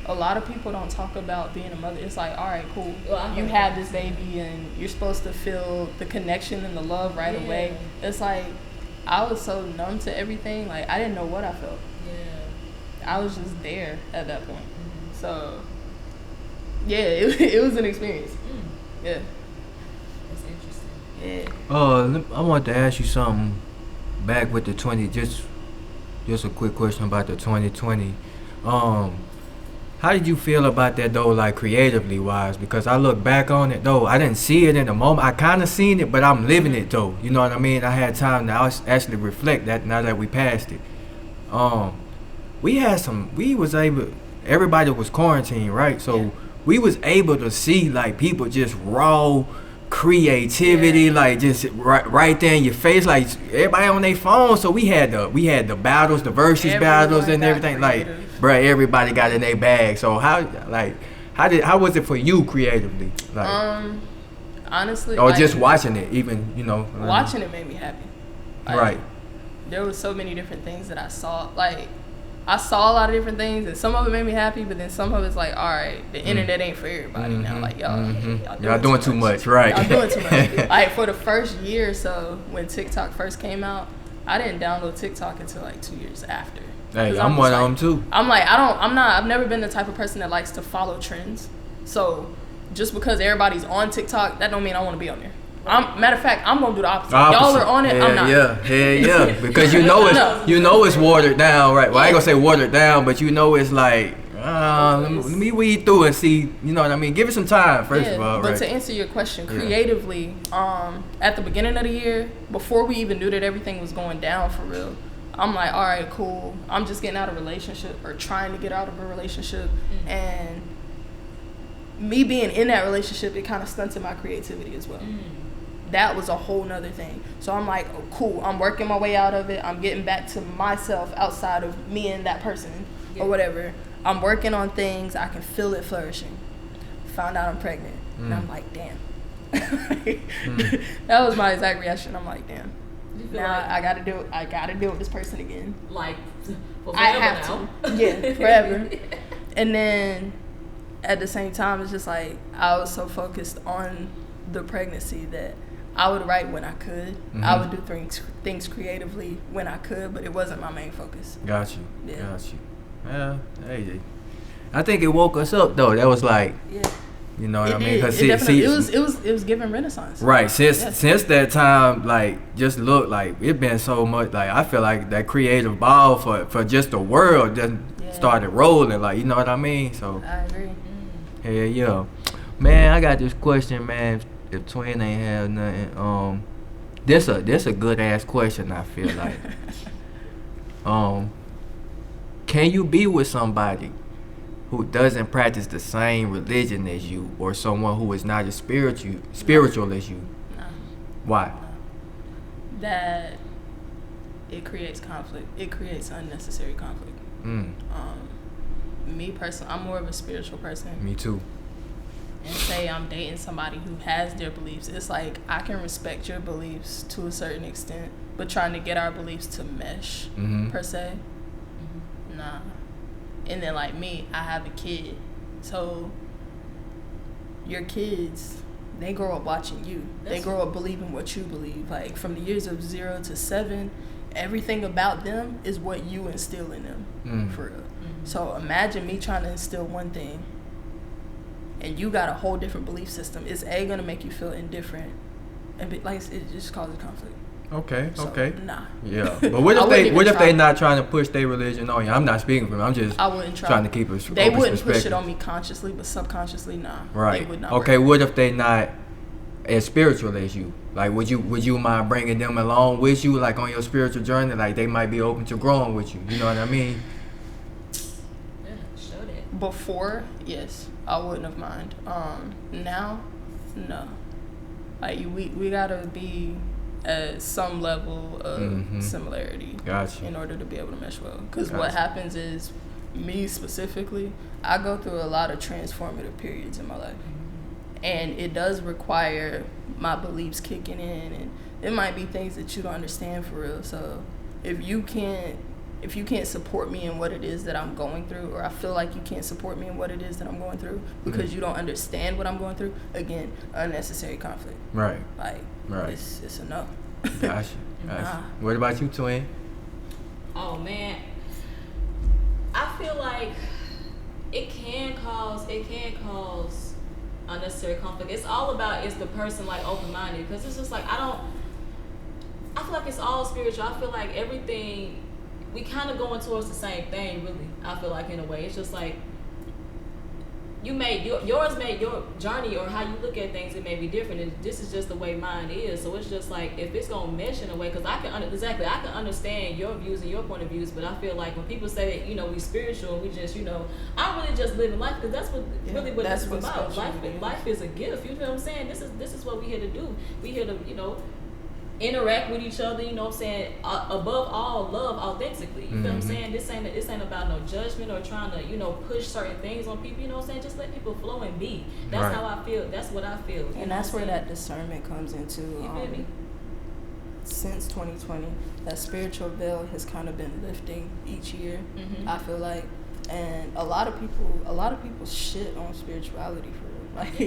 A lot of people don't talk about being a mother. It's like, all right, cool. Well, you have this baby and you're supposed to feel the connection and the love right away. It's like, I was so numb to everything. Like, I didn't know what I felt. I was just there at that point. So, yeah, it was an experience. Yeah. That's interesting. Yeah. I want to ask you something back with the 20, just a quick question about the 2020. How did you feel about that though, like creatively wise? Because I look back on it though, I didn't see it in the moment. I kind of seen it, but I'm living it though. You know what I mean? I had time to actually reflect that now that we passed it. Everybody was quarantined, right? So we was able to see like people just raw creativity, like just right there in your face, like everybody on their phone. So we had the battles, the versus battles and everything. Like, bruh, everybody got in their bag. So how was it for you creatively? Like, honestly, or like, just watching it, even, you know. Watching it made me happy. Like, right. There was so many different things that I saw. Like, I saw a lot of different things, and some of it made me happy, but then some of it's like, all right, the internet ain't for everybody now. Like, y'all doing too much, right? Y'all doing too much. Like, for the first year or so, when TikTok first came out, I didn't download TikTok until like 2 years after. Hey, I'm one of them too. I'm like, I've never been the type of person that likes to follow trends. So just because everybody's on TikTok, that don't mean I want to be on there. Matter of fact, I'm gonna do the opposite. Y'all are on it. I'm not. Yeah. Because you know it's watered down, right? Well, I ain't gonna say watered down, but you know it's like. Let me weed through and see, you know what I mean? Give it some time, first of all, but right? to answer your question, creatively, at the beginning of the year, before we even knew that everything was going down for real, I'm like, all right, cool. I'm just getting out of a relationship or trying to get out of a relationship. And me being in that relationship, it kind of stunted my creativity as well. That was a whole nother thing. So I'm like, oh, cool. I'm working my way out of it. I'm getting back to myself outside of me and that person or whatever. I'm working on things. I can feel it flourishing. Found out I'm pregnant. And I'm like, damn. That was my exact reaction. I'm like, damn. Now I gotta do it. I gotta deal with this person again. Like, I have to. Yeah, forever. And then at the same time, it's just like I was so focused on the pregnancy that I would write when I could. I would do things creatively when I could, but it wasn't my main focus. Got you. Yeah, hey, I think it woke us up though. That was like, you know what I mean? Cause it was giving Renaissance. Right. Since that time, like, just look like it been so much. Like I feel like that creative ball for just the world just started rolling. Like, you know what I mean? So I agree. Yeah. Man, I got this question, man. If Twin ain't have nothing, this a good ass question. I feel like, can you be with somebody who doesn't practice the same religion as you, or someone who is not as spiritual as you? No. Why? That it creates conflict. It creates unnecessary conflict. Me personally, I'm more of a spiritual person. Me too. And say I'm dating somebody who has their beliefs, it's like I can respect your beliefs to a certain extent, but trying to get our beliefs to mesh per se, nah. And then like me, I have a kid, so your kids, they grow up watching you. They grow up believing what you believe. Like from the years of 0 to 7, everything about them is what you instill in them, for real. So imagine me trying to instill one thing, and you got a whole different belief system. It's gonna make you feel indifferent, and it just causes conflict. Okay. Nah. Yeah, but what if they not trying to push their religion on you? I'm not speaking for them. I'm just I wouldn't try. Trying to keep it. They wouldn't push it on me consciously, but subconsciously, nah. Right. They would not. Okay. What if they not as spiritual as you? Like, would you mind bringing them along with you, like on your spiritual journey? Like, they might be open to growing with you. You know what I mean? Yeah, show that. Before, yes, I wouldn't have mind. Now, no. Like we gotta be at some level of similarity in order to be able to mesh well. Because what happens is, me specifically, I go through a lot of transformative periods in my life, and it does require my beliefs kicking in, and it might be things that you don't understand for real. So if you can't support me in what it is that I'm going through, or I feel like you can't support me in what it is that I'm going through because you don't understand what I'm going through, again, unnecessary conflict. Right. Like, it's a no. Gotcha. Nah. What about you, Twin? Oh man, I feel like it can cause unnecessary conflict. It's all about, is the person like open-minded? Because it's just like I feel like it's all spiritual. I feel like everything, we kind of going towards the same thing, really. I feel like in a way, it's just like yours made your journey, or how you look at things, it may be different, and this is just the way mine is. So it's just like, if it's gonna mesh in a way, because I can understand your views and your point of views, but I feel like when people say that we spiritual, we just I'm really just living life, because that's what this is about. Life is a gift. You know what I'm saying? This is what we here to do. We here to interact with each other, you know what I'm saying, above all, love authentically. You know what I'm saying? This ain't about no judgment or trying to push certain things on people. You know what I'm saying? Just let people flow and be. That's how I feel. That's what I feel. And that's where that discernment comes into. You feel me? Since 2020, that spiritual veil has kind of been lifting each year. I feel like, and a lot of people shit on spirituality for real. Like,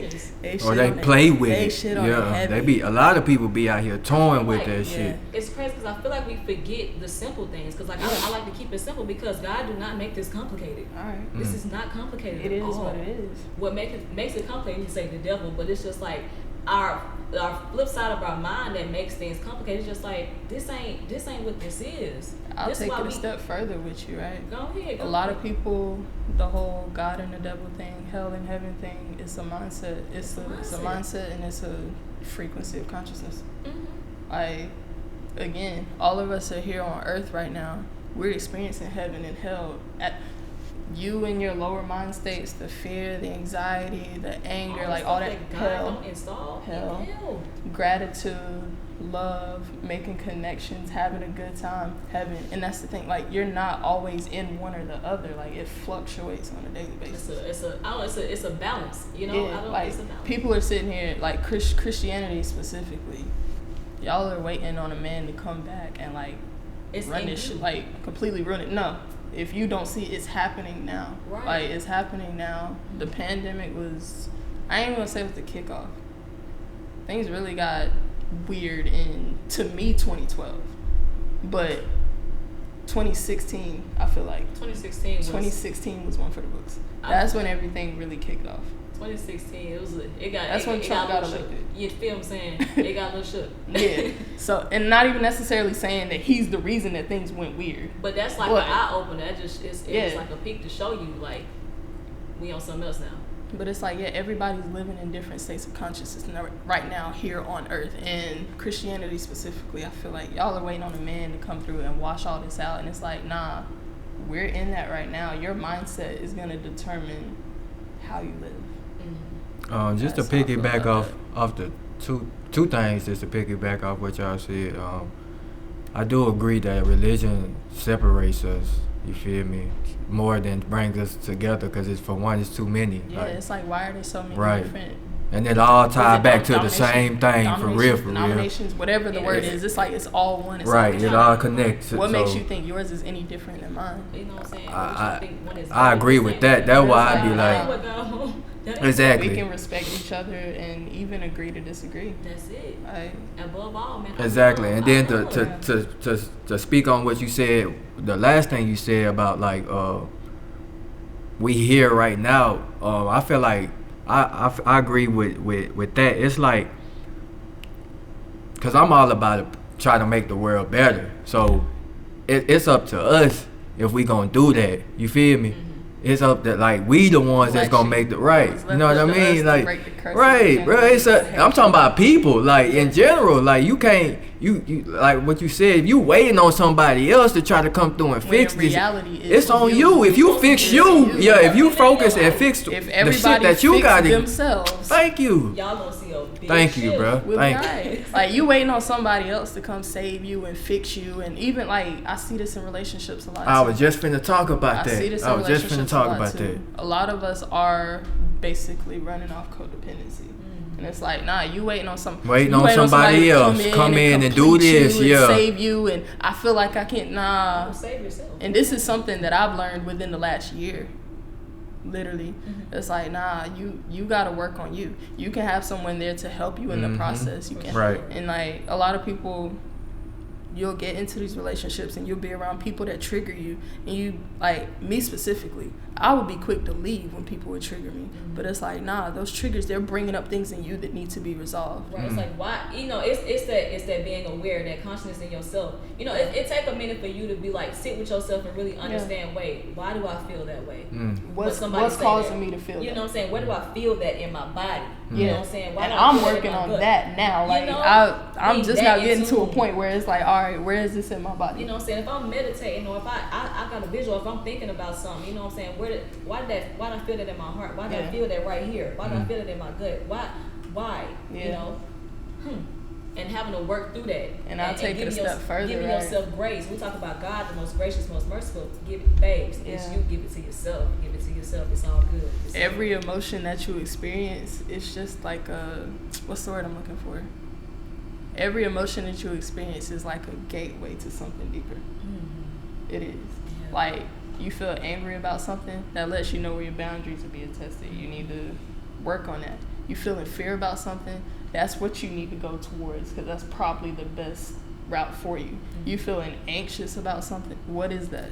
they play with it. A lot of people be out here toying with that shit. It's crazy because I feel like we forget the simple things. Because I like to keep it simple, because God do not make this complicated. All right. This is not complicated. It at is all. what it is. What makes it complicated, you say the devil, but it's just like our flip side of our mind that makes things complicated. It's just like this ain't what this is. I'll This take why it a we- step further with you, right? Go ahead. A lot of people, the whole God and the devil thing, hell and heaven thing, it's a mindset. It's a mindset, and it's a frequency of consciousness. Like, again, all of us are here on earth right now. We're experiencing heaven and hell. At you in your lower mind states, the fear, the anxiety, the anger, like all that hell, gratitude, love, making connections, having a good time, heaven. And that's the thing, like, you're not always in one or the other. Like, it fluctuates on a daily basis. It's a balance, you know. Yeah, like, people are sitting here, like, Christianity specifically, y'all are waiting on a man to come back and like run this shit, like completely ruin it. No, if you don't see it's happening now, right. Like, it's happening now. The pandemic was, I ain't even gonna say it was the kickoff. Things really got weird in, to me, 2012, but 2016, I feel like 2016 was one for the books. That's when everything really kicked off. 2016, that's when Trump got elected. You feel what I'm saying? It got a little shook. Yeah. So, and not even necessarily saying that he's the reason that things went weird. But that's like an eye opener. That just it's like a peek to show you, like, we on something else now. But it's like, yeah, everybody's living in different states of consciousness right now here on earth. And Christianity specifically, I feel like y'all are waiting on a man to come through and wash all this out. And it's like, nah, we're in that right now. Your mindset is going to determine how you live. Just to piggyback off the two things, just to piggyback off what y'all said, I do agree that religion separates us, you feel me, more than brings us together, because it's, for one, it's too many. Yeah, like, it's like, why are there so many different? And it all tied back to the same thing, for real. Denominations, whatever the word is, it's like it's all one. It's right, it all connects. What makes you think yours is any different than mine? You know what I'm saying? I agree with that. That's why I be like, exactly. We can respect each other and even agree to disagree. That's it. Above all, man. Exactly. And then to speak on what you said, the last thing you said about, like, we here right now, I feel like I agree with that. It's like, because I'm all about it, trying to make the world better. So it's up to us if we gonna do that. You feel me? It's up to, like, we the ones that's gonna make the right. You know what I mean? Like, right, bro. I'm talking about people, like, in general. Like, you can't, you like what you said. If you waiting on somebody else to try to come through and fix this, it's on you. If you fix you, if you focus and fix the shit that you got themselves. Thank you. Y'all gonna see a big Thank you, bro. Thank you. Like, you waiting on somebody else to come save you and fix you, and even, like, I see this in relationships a lot. I was just finna talk about that. I was just finna talk about that. A lot of us are basically running off codependency. And it's like, nah, you waiting on somebody else come in and do this, and save you, and I feel like I can't. Nah, save yourself. And this is something that I've learned within the last year. Literally, it's like, nah, you gotta work on you. You can have someone there to help you in the process. You can, right? And, like, a lot of people, you'll get into these relationships and you'll be around people that trigger you, and you, like me specifically, I would be quick to leave when people would trigger me. But it's like, nah, those triggers, they're bringing up things in you that need to be resolved. Right. It's like, why, you know, it's that being aware, that consciousness in yourself. You know, it take a minute for you to be like, sit with yourself and really understand, wait, why do I feel that way? What's causing me to feel that? You know what I'm saying? Where do I feel that in my body? You know what I'm saying? Why and I'm working on that now. Like, you know, I'm just now getting to a point where it's like, all right, where is this in my body? You know what I'm saying? If I'm meditating, or if I got a visual, if I'm thinking about something, you know what I'm saying? Why did I feel that in my heart? Why did I feel that right here? Why did I feel it in my gut? Why? You know? And having to work through that. And I'll take it a step further. Giving yourself grace. We talk about God, the most gracious, most merciful. Give it, babes. It's you. Give it to yourself. Give it to yourself. It's all good. Every emotion that you experience, it's just like what's the word I'm looking for? Every emotion that you experience is like a gateway to something deeper. It is. Yeah. Like, you feel angry about something, that lets you know where your boundaries are being tested. You need to work on that. You feel in fear about something, that's what you need to go towards, because that's probably the best route for you. You feeling anxious about something, what is that?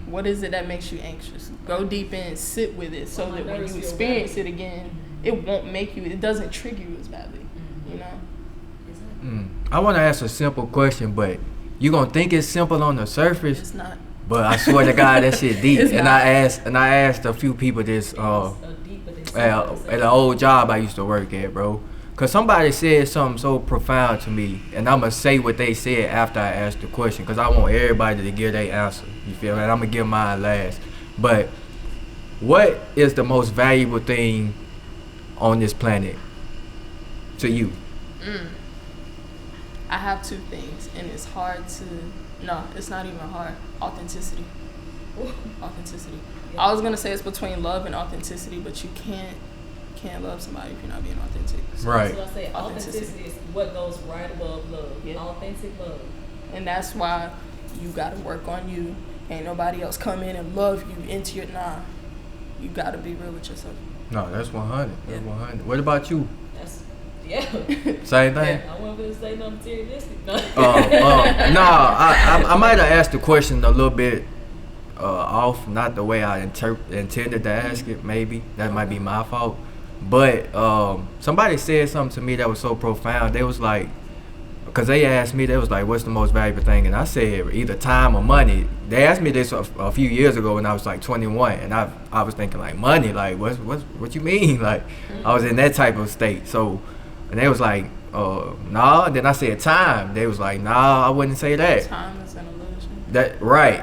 What is it that makes you anxious? Go deep in, sit with it, so that when you experience it again, it won't make you, it doesn't trigger you as badly. You know. I want to ask a simple question, but you gonna think it's simple on the surface. It's not. But I swear to God, that shit deep. It's And not. I asked a few people this at an old job I used to work at, bro. Cause somebody said something so profound to me, and I'ma say what they said after I asked the question, cause I want everybody to give their answer. You feel me? And I'ma give mine last. But what is the most valuable thing on this planet to you? I have two things, and it's hard to. No, it's not even hard. Authenticity. Authenticity. I was gonna say it's between love and authenticity, but you can't love somebody if you're not being authentic. So Right. So I say authenticity is what goes right above love. Yeah. Authentic love. And that's why you gotta work on you. Ain't nobody else come in and love you into your You gotta be real with yourself. No, that's 100. That's Yeah. 100. What about you? That's yeah. Same thing. I wasn't gonna say nothing materialistic. No. No, I might have asked the question a little bit off, not the way I intended to ask it. Maybe that might be my fault. But somebody said something to me that was so profound. They was like, because they asked me, they was like, "What's the most valuable thing?" And I said, either time or money. They asked me this a few years ago when I was like 21, and I was thinking like money, like what you mean? Like I was in that type of state. So, and they was like, nah. Then I said time. They was like, nah, I wouldn't say that. Time is an illusion. That right.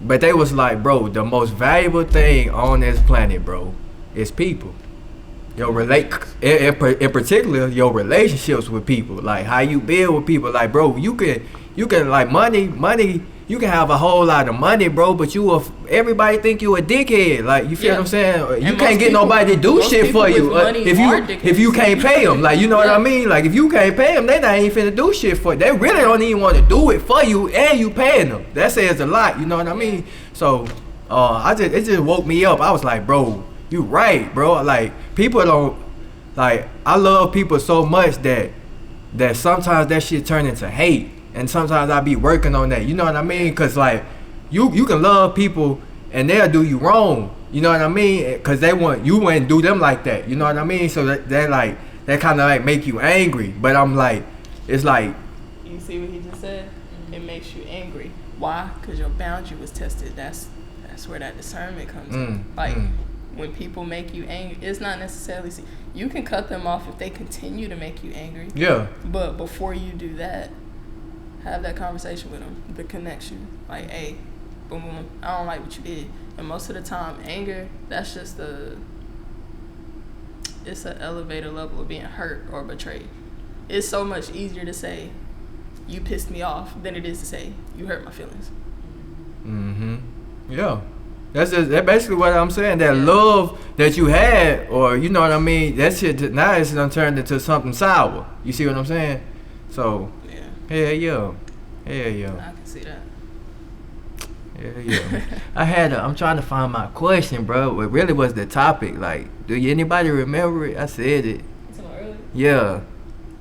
But they was like, bro, the most valuable thing on this planet, bro, is people. In particular, your relationships with people, like how you build with people. Like, bro, you can like money. You can have a whole lot of money, bro, but everybody think you a dickhead. Like, you feel what I'm saying? You can't get nobody to do shit for you if you can't pay them. Like, you know what I mean? Like, if you can't pay them, they not even finna do shit for you. They really don't even want to do it for you, and you paying them. That says a lot. You know what I mean? So, it just woke me up. I was like, bro, you right, bro. Like, people don't, like, I love people so much that sometimes that shit turn into hate. And sometimes I be working on that, you know what I mean? Cause like, you can love people and they'll do you wrong, you know what I mean? Cause you wouldn't do them like that, you know what I mean? So that kind of like make you angry. But I'm like, it's like, You see what he just said? It makes you angry. Why? Cause your boundary was tested. That's where that discernment comes in. Like, when people make you angry, it's not necessarily, you can cut them off if they continue to make you angry. yeah, But before you do that, have that conversation with them, the connection. Like, hey, boom, boom, I don't like what you did. And most of the time, anger, that's just it's an elevated level of being hurt or betrayed. It's so much easier to say, you pissed me off, than it is to say, you hurt my feelings. yeah. That's basically what I'm saying. That love that you had, or you know what I mean, that shit now it's done turned into something sour. You see what I'm saying? So, yeah. I can see that. Yeah. I'm trying to find my question, bro. What really was the topic? Like, do anybody remember it? I said it. Earlier? Yeah.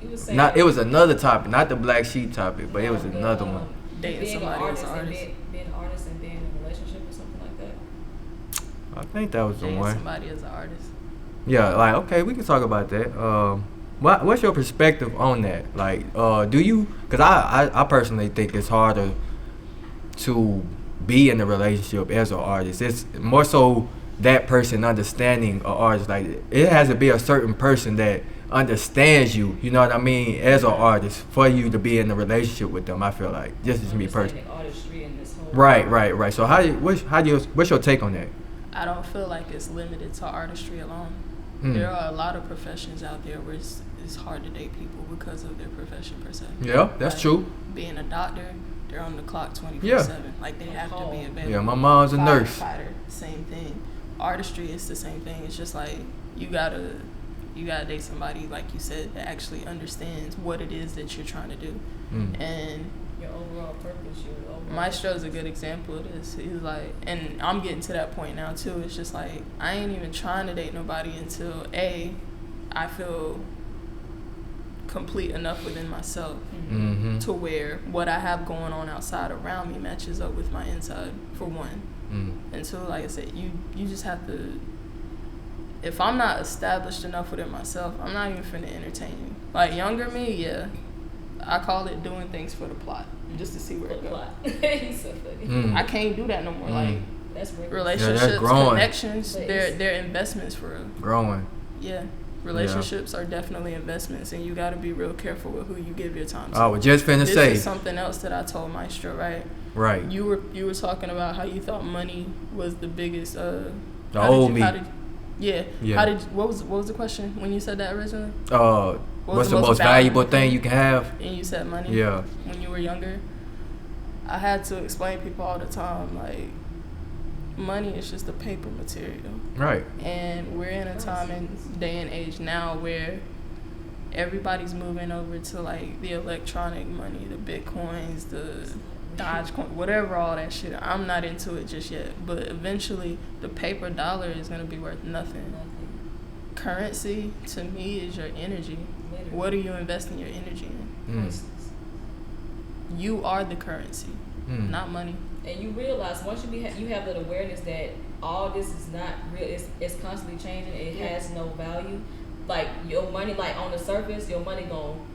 You was saying It was another topic, not the black sheep topic, but it was another one. Dating being somebody as an and artist. being an artist and being in a relationship or something like that. I think that was the Dating one. somebody as an artist. Yeah, like, okay, we can talk about that. What's your perspective on that? Like, do you? Because I personally think it's harder to be in a relationship as an artist. It's more so that person understanding an artist. Like, it has to be a certain person that understands you. You know what I mean? As an artist, for you to be in a relationship with them. I feel like just as me personally. Artistry in this whole Right. So what's your take on that? I don't feel like it's limited to artistry alone. There are a lot of professions out there where it's hard to date people because of their profession per se. Yeah, that's true. Being a doctor, they're on the clock 24/7. Yeah. Like, they have to be available. Yeah, my mom's a nurse. Firefighter, same thing. Artistry is the same thing. It's just like you gotta date somebody, like you said, that actually understands what it is that you're trying to do. And your overall purpose, Maestro's a good example of this. He's like, and I'm getting to that point now too. It's just like, I ain't even trying to date nobody until I feel complete enough within myself to where what I have going on outside around me matches up with my inside, for one. And so, like I said, you just have to if I'm not established enough within myself, I'm not even finna entertain you. Like younger me, yeah, I call it doing things for the plot, just to see where it goes. He's so funny. I can't do that no more. Like that's relationships, connections, they're investments for real. Growing. Yeah. Relationships are definitely investments, and you got to be real careful with who you give your time to. I was just finna say. This is something else that I told Maestro, right? Right. You were talking about how you thought money was the biggest. Yeah. What was the question when you said that originally? What's the most valuable thing you can have? And you said money. Yeah. When you were younger, I had to explain to people all the time, like, money is just a paper material. Right. And we're in a time and day and age now where everybody's moving over to like the electronic money, the Bitcoins, the Dogecoin, whatever, all that shit. I'm not into it just yet, but eventually the paper dollar is going to be worth nothing. Currency to me is your energy. What are you investing your energy in? You are the currency, not money. And you realize once you have that awareness that all this is not real, it's constantly changing, it has no value. Like your money, like on the surface, your money gone.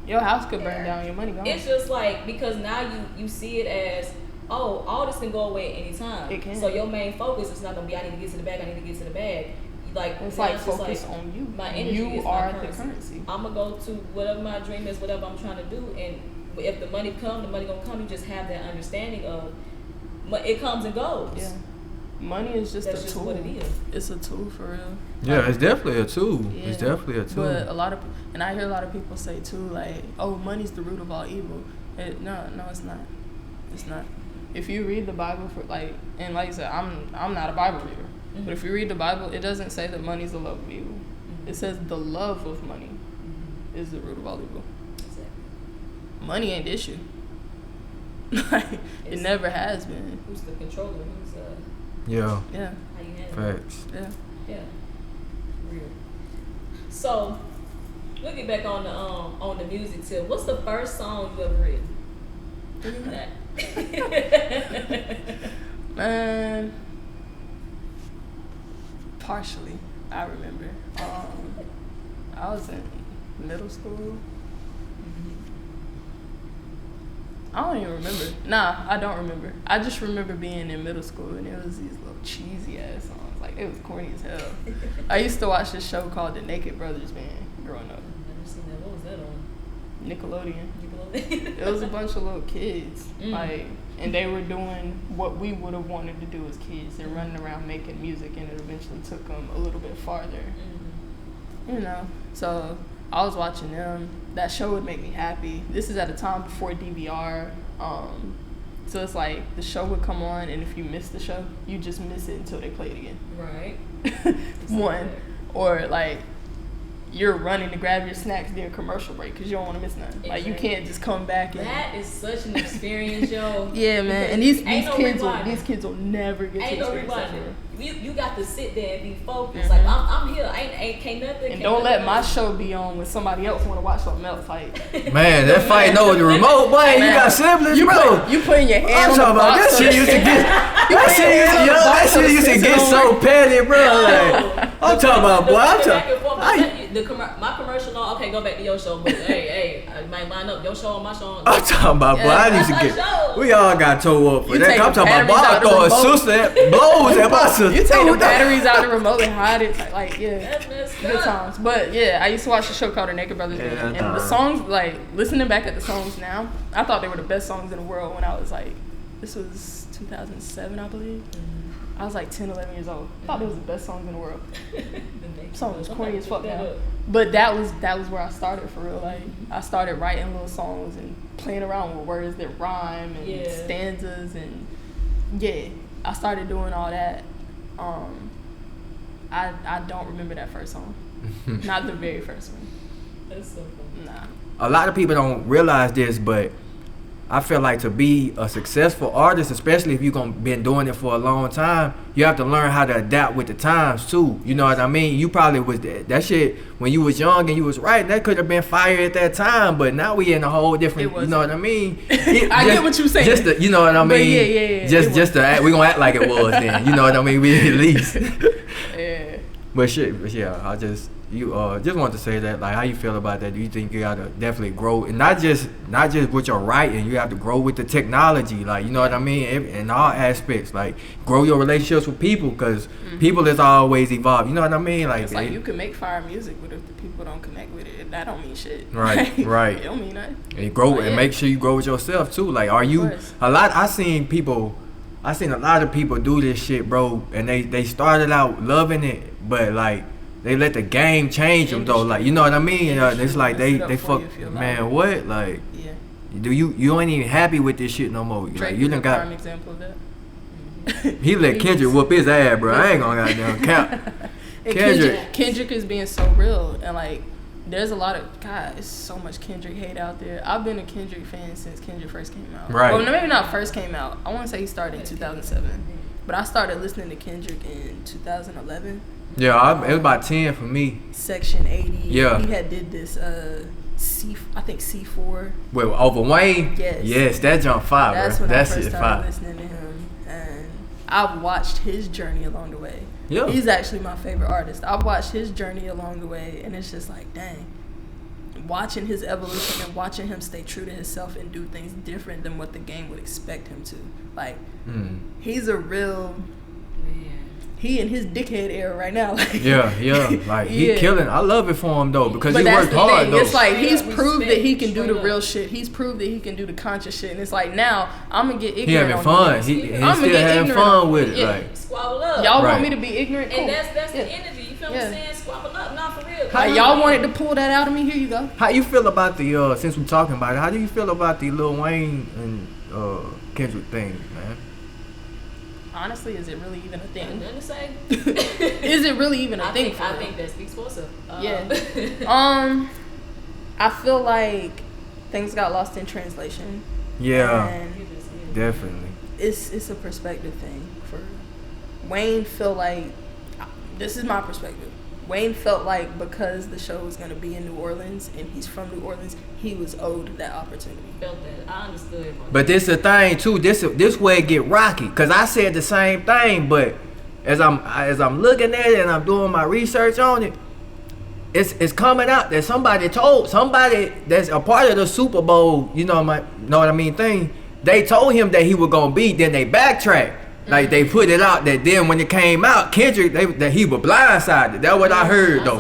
Your house could burn down, your money gone. It's just like, because now you see it as, oh, all this can go away at any time. It can. So your main focus is not gonna be, I need to get to the bag, I need to get to the bag. Like it's like focus on you. My energy you is are my the currency. I'm gonna go to whatever my dream is, whatever I'm trying to do, and if the money comes, the money gonna come. You just have that understanding of it comes and goes. Yeah, money is just That's a just tool. what it is. It's a tool for real. Yeah, it's definitely a tool. Yeah. It's definitely a tool. But and I hear a lot of people say too, like, oh, money's the root of all evil. No, it's not. It's not. If you read the Bible and like I said, I'm not a Bible reader, but if you read the Bible, it doesn't say that money's the love of evil. It says the love of money is the root of all evil. Exactly. Money ain't the issue. Like, it never has been. Who's the controller? Who's Yeah. Yeah. how you handle it? Facts. Yeah. Yeah. Real. So we'll get back on the music tip. What's the first song you ever written? Remember that? Man, partially, I remember. I was in middle school. I don't even remember. Nah, I don't remember. I just remember being in middle school and it was these little cheesy ass songs. Like, it was corny as hell. I used to watch this show called The Naked Brothers Band growing up. I've never seen that. What was that on? Nickelodeon. It was a bunch of little kids, and they were doing what we would have wanted to do as kids. They're running around making music, and it eventually took them a little bit farther. You know, so I was watching them. That show would make me happy. This is at a time before DVR, so it's like the show would come on, and if you miss the show, you just miss it until they play it again. Right. One, or like, you're running to grab your snacks during commercial break because you don't want to miss nothing. Exactly. Like, you can't just come back and... That is such an experience, yo. Yeah, man. And these kids will never get to experience that. You got to sit there and be focused. Like, I'm here. Can't nothing. And don't let my show be on when somebody else want to watch something else. Like, man, that fighting over the remote, boy. You got siblings, bro. You putting your hand on the about box. that shit used to get. That shit used to get so petty, bro. Like, I'm talking about, boy. My commercial on. Okay, go back to your show, but hey, I might line up your show and my show. I'm talking about, boy. I used to get. We all got tore up for that. I'm talking about, boy. I throw a sister blows at my sister. You take the batteries out of the remote and hide it. Like, yeah, that's messed good up. Times. But yeah, I used to watch a show called The Naked Brothers Band, and the songs, like, listening back at the songs now, I thought they were the best songs in the world when I was like, this was 2007, I believe. I was like 10, 11 years old. I thought they was the best songs in the world. Song was corny as fuck now. But that was where I started for real. Like, I started writing little songs and playing around with words that rhyme and stanzas, and I started doing all that. I don't remember that first song. Not the very first one. That's so funny. Nah. A lot of people don't realize this, but I feel like to be a successful artist, especially if you've been doing it for a long time, you have to learn how to adapt with the times too. You know what I mean? You probably was that shit when you was young and you was writing. That could have been fire at that time, but now we in a whole different. You know what I mean? I get what you're saying. You know what I mean? But yeah. Just to act, we gonna act like it was then. You know what I mean? We at least. Yeah. But yeah, I just want to say that, like, how you feel about that? Do you think you gotta definitely grow, and not just with your writing, you have to grow with the technology, like, you know what I mean, in all aspects, like grow your relationships with people, because people is always evolving, you know what I mean, like, it's like you can make fire music, but if the people don't connect with it, that don't mean shit. Right. It don't mean nothing. And grow, and make sure you grow with yourself too. Like, are you I seen a lot of people do this shit, bro, and they started out loving it, but like they let the game change them though, like, you know what I mean? It's like they fuck, man, what, like, you ain't even happy with this shit no more. Drake, like, you done got prime example of that. He let Kendrick whoop his ass, bro. I ain't gonna goddamn count. Kendrick is being so real, and like there's a lot of it's so much Kendrick hate out there. I've been a Kendrick fan since Kendrick first came out. Right. Well, maybe not first came out. I want to say he started in 2007, but I started listening to Kendrick in 2011. Yeah, it was about 10 for me. Section 80. Yeah. He had did this I think C4. Wait, over Wayne? Yes, that jump fire, That's bro. when I That first shit started fire. listening to him, and I've watched his journey along the way. Yeah. He's actually my favorite artist. I've watched his journey along the way, and it's just like, dang. Watching his evolution and watching him stay true to himself and do things different than what the game would expect him to. Like, he's a real... He in his dickhead era right now. Like, yeah. Like, he killing. I love it for him, though, because he worked hard, though. It's like, he's proved that he can do the real shit. He's proved that he can do the conscious shit. And it's like, now, I'm going to get ignorant. He having fun. He still having fun with it. Like, squabble up. Y'all want me to be ignorant? Cool. And that's the energy. You feel what I'm saying? Squabble up. Not for real. How y'all wanted to pull that out of me? Here you go. How you feel about the, since we're talking about it, how do you feel about the Lil Wayne and Kendrick thing, man? Honestly, is it really even a thing? Nothing to say. Is it really even a thing? I think that speaks for itself. I feel like things got lost in translation. Yeah, and definitely. It's a perspective thing. For Wayne, feel like, this is my perspective. Wayne felt like because the show was going to be in New Orleans and he's from New Orleans, he was owed that opportunity. Felt that. I understood. But this the thing too. This way it get rocky. Cause I said the same thing, but as I'm looking at it and I'm doing my research on it, it's coming out that somebody that's a part of the Super Bowl, know what I mean, thing. They told him that he was gonna be. Then they backtracked. Like, they put it out that then when it came out, Kendrick, that he was blindsided. That's what I heard, though.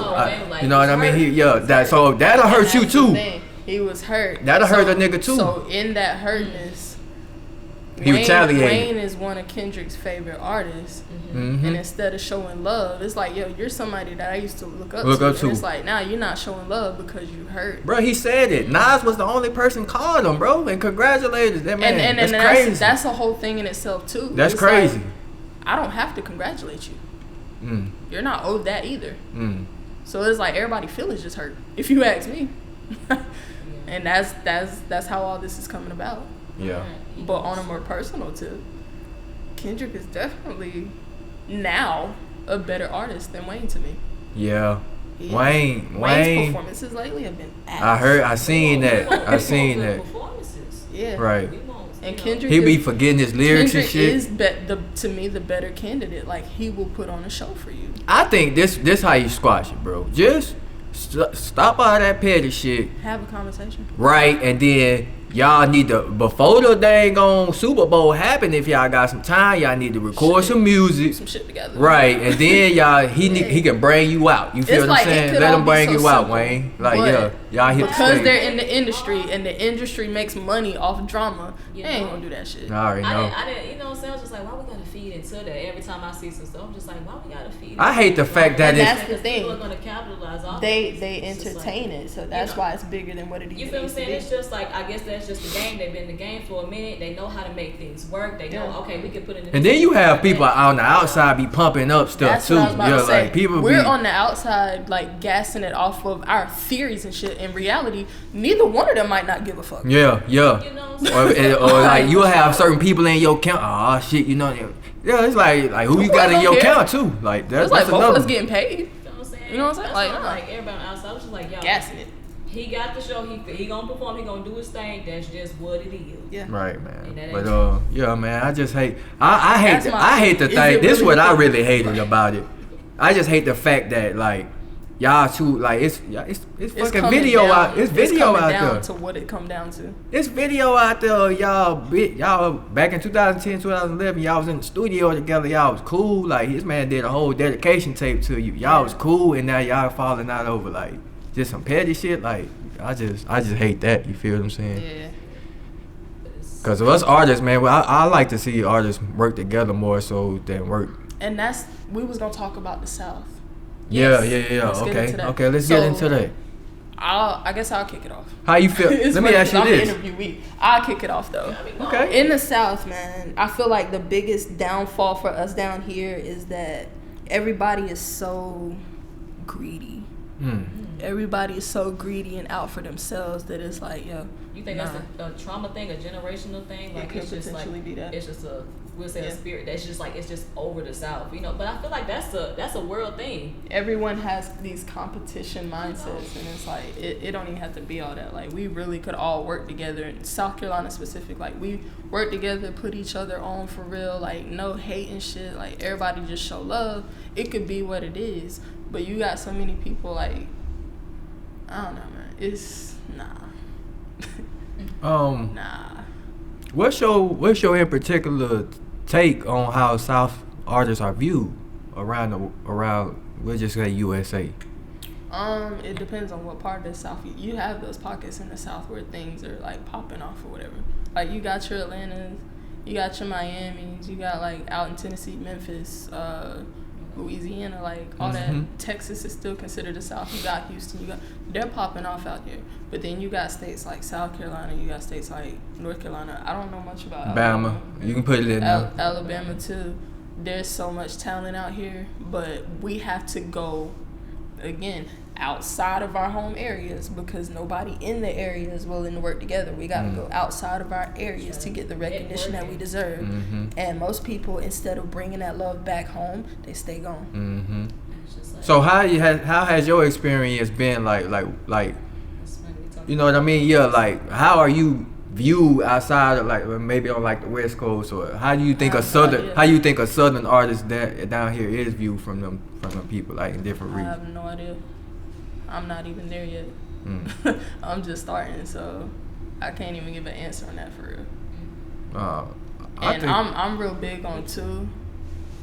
You know what I mean? So that'll hurt you too. He was hurt. That'll hurt a nigga too. So in that hurtness, he retaliated. Wayne is one of Kendrick's favorite artists, and instead of showing love, it's like, yo, you're somebody that I used to look up to. And it's like, now you're not showing love because you hurt. Bro, he said it. Nas was the only person called him, bro, and congratulated that man. And that's crazy. That's a whole thing in itself too. That's crazy. Like, I don't have to congratulate you. You're not owed that either. So it's like everybody's feelings just hurt, if you ask me. And that's how all this is coming about. Yeah. But on a more personal tip, Kendrick is definitely now a better artist than Wayne to me. Yeah. Wayne's performances lately have been ass. I seen that. Yeah. Right. And Kendrick he be forgetting his lyrics and shit. Is to me the better candidate. Like, he will put on a show for you. I think this how you squash it, bro. Just stop all that petty shit. Have a conversation. Right, and then y'all need to, before the dang on Super Bowl happen, if y'all got some time, y'all need to record some music. Some shit together. Right, and then y'all, he can bring you out. You feel what I'm saying? Let him bring you out, Wayne. Like, y'all hit the stage. Because they're in the industry, and the industry makes money off drama, they ain't gonna do that shit. I already know. I didn't, you know what I'm saying? I was just like, why we gotta feed into that? Every time I see some stuff, I'm just like, why we gotta feed into I hate the fact that that's the thing. People are gonna capitalize off they entertain it, so that's why it's bigger than what it is. You feel what I'm saying? It's just like, I guess that's just the game. They've been in the game for a minute. They know how to make things work. They know, okay, we can put in. And then you have people on the outside be pumping up stuff that's too. What I was about to say. Like, people we're on the outside like gassing it off of our theories and shit. In reality, neither one of them might not give a fuck. Yeah. You know what I'm saying? or like you'll have certain people in your count. Oh shit, Yeah, it's like who you got in your count too. Like that's like another. Both of us getting paid. You know what I'm saying? You know what I'm saying? Like everybody on the outside was just like, y'all gassing it. He got the show. He gonna perform. He gonna do his thing. That's just what it is. Yeah. Right, man. But yeah, man. I just hate. I hate the thing. This is what I really hated about it. I just hate the fact that like y'all too like it's fucking coming video down, out. It's video coming out down there. to what it come down to. It's video out there, y'all back in 2010, 2011, y'all was in the studio together, y'all was cool. Like his man did a whole dedication tape to you. Y'all was cool, and now y'all falling out over like just some petty shit. Like I just hate that. You feel what I'm saying? Yeah. Cause of us artists, man, I like to see artists work together more so than work. And we was gonna talk about the South. Yeah. Let's get into that. Okay, let's get into that. I guess I'll kick it off. How you feel? Let me ask you this. I'll kick it off though. Okay. In the South, man, I feel like the biggest downfall for us down here is that everybody is so greedy. Everybody is so greedy and out for themselves that it's like, yo. You think that's a trauma thing, a generational thing? Like It could it's just like potentially be that. it's just a spirit that's just like it's just over the South, you know. But I feel like that's a world thing. Everyone has these competition mindsets, and it's like it don't even have to be all that. Like we really could all work together. In South Carolina specific, like we work together, put each other on for real. Like no hate and shit. Like everybody just show love. It could be what it is, but you got so many people like I don't know, man. It's nah. What's your in particular take on how South artists are viewed around we'll just say USA? It depends on what part of the South you have those pockets in the South where things are like popping off or whatever. Like you got your Atlantas, you got your Miamis, you got like out in Tennessee, Memphis, Louisiana, like all that. Texas is still considered the South. You got Houston, they're popping off out there. But then you got states like South Carolina, you got states like North Carolina. I don't know much about Alabama. You can put it in there. Alabama too. There's so much talent out here, but we have to go again outside of our home areas because nobody in the area is willing to work together. We got to go outside of our areas to get the recognition that we deserve. And most people, instead of bringing that love back home, they stay gone. So how has your experience been like you know what I mean? Yeah, like how are you viewed outside of like maybe on like the West Coast, or how do you think a southern artist that down here is viewed from them people like in different regions? I have no idea. I'm not even there yet. I'm just starting, so I can't even give an answer on that for real. I'm real big on too.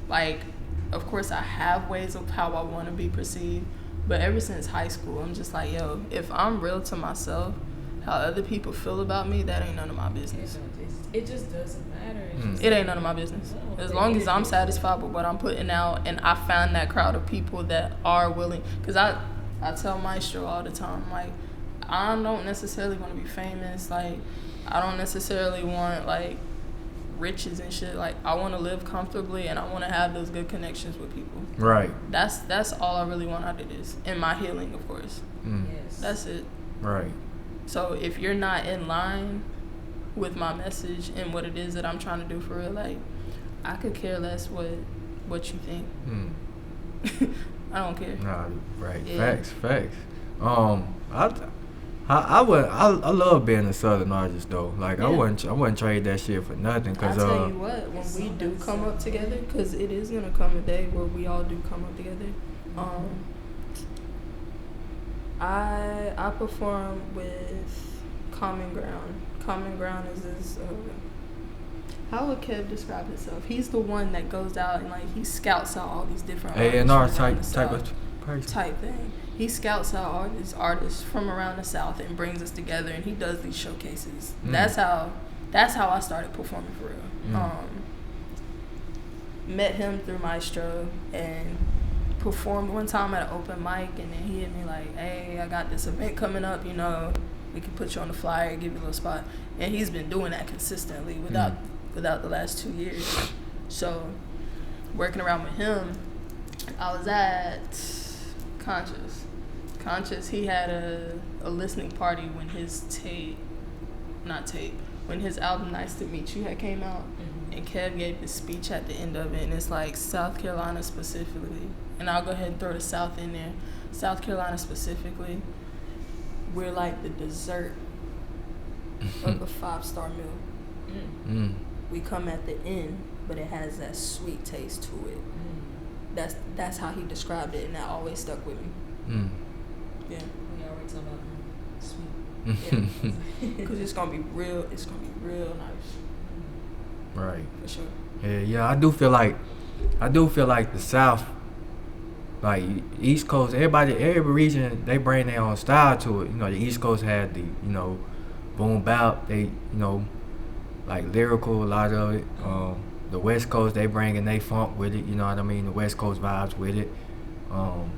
Like, of course, I have ways of how I want to be perceived, but ever since high school, I'm just like, yo, if I'm real to myself, how other people feel about me, that ain't none of my business. It just doesn't matter. It ain't none of my business. As long as I'm satisfied with what I'm putting out, and I find that crowd of people that are willing, because I tell Maestro all the time, like, I don't necessarily want to be famous. Like, I don't necessarily want, like, riches and shit. Like, I want to live comfortably, and I want to have those good connections with people. Right. That's all I really want out of this. And my healing, of course. Yes. That's it. Right. So if you're not in line with my message and what it is that I'm trying to do for real, like, I could care less what you think. I don't care. Nah, right. Yeah. Facts. I love being a southern artist though. Like I wouldn't trade that shit for nothing. Cause I tell you what, when we do come up together, cause it is gonna come a day where we all do come up together. I perform with Common Ground. Common Ground is this. How would Kev describe himself? He's the one that goes out and like he scouts out all these different A&R type of person. Type thing. He scouts out all these artists from around the South and brings us together, and he does these showcases. That's how I started performing for real. Met him through Maestro and performed one time at an open mic, and then he hit me like, hey, I got this event coming up, you know, we can put you on the flyer, give you a little spot. And he's been doing that consistently without the last 2 years. So working around with him, I was at Conscious, he had a listening party when when his album Nice to Meet You had came out, and Kev gave this speech at the end of it, and it's like South Carolina specifically, and I'll go ahead and throw the South in there. South Carolina specifically, we're like the dessert of a 5-star meal. We come at the end, but it has that sweet taste to it. that's how he described it, and that always stuck with me. Yeah. We already talking about sweet. Yeah. Because it's gonna be real nice. Right. For sure. Yeah. I do feel like the South, like East Coast, every region, they bring their own style to it. You know, the East Coast had the, you know, boom bap, they, you know, like lyrical, a lot of it. The West Coast, they bringing they funk with it, you know what I mean? The West Coast vibes with it.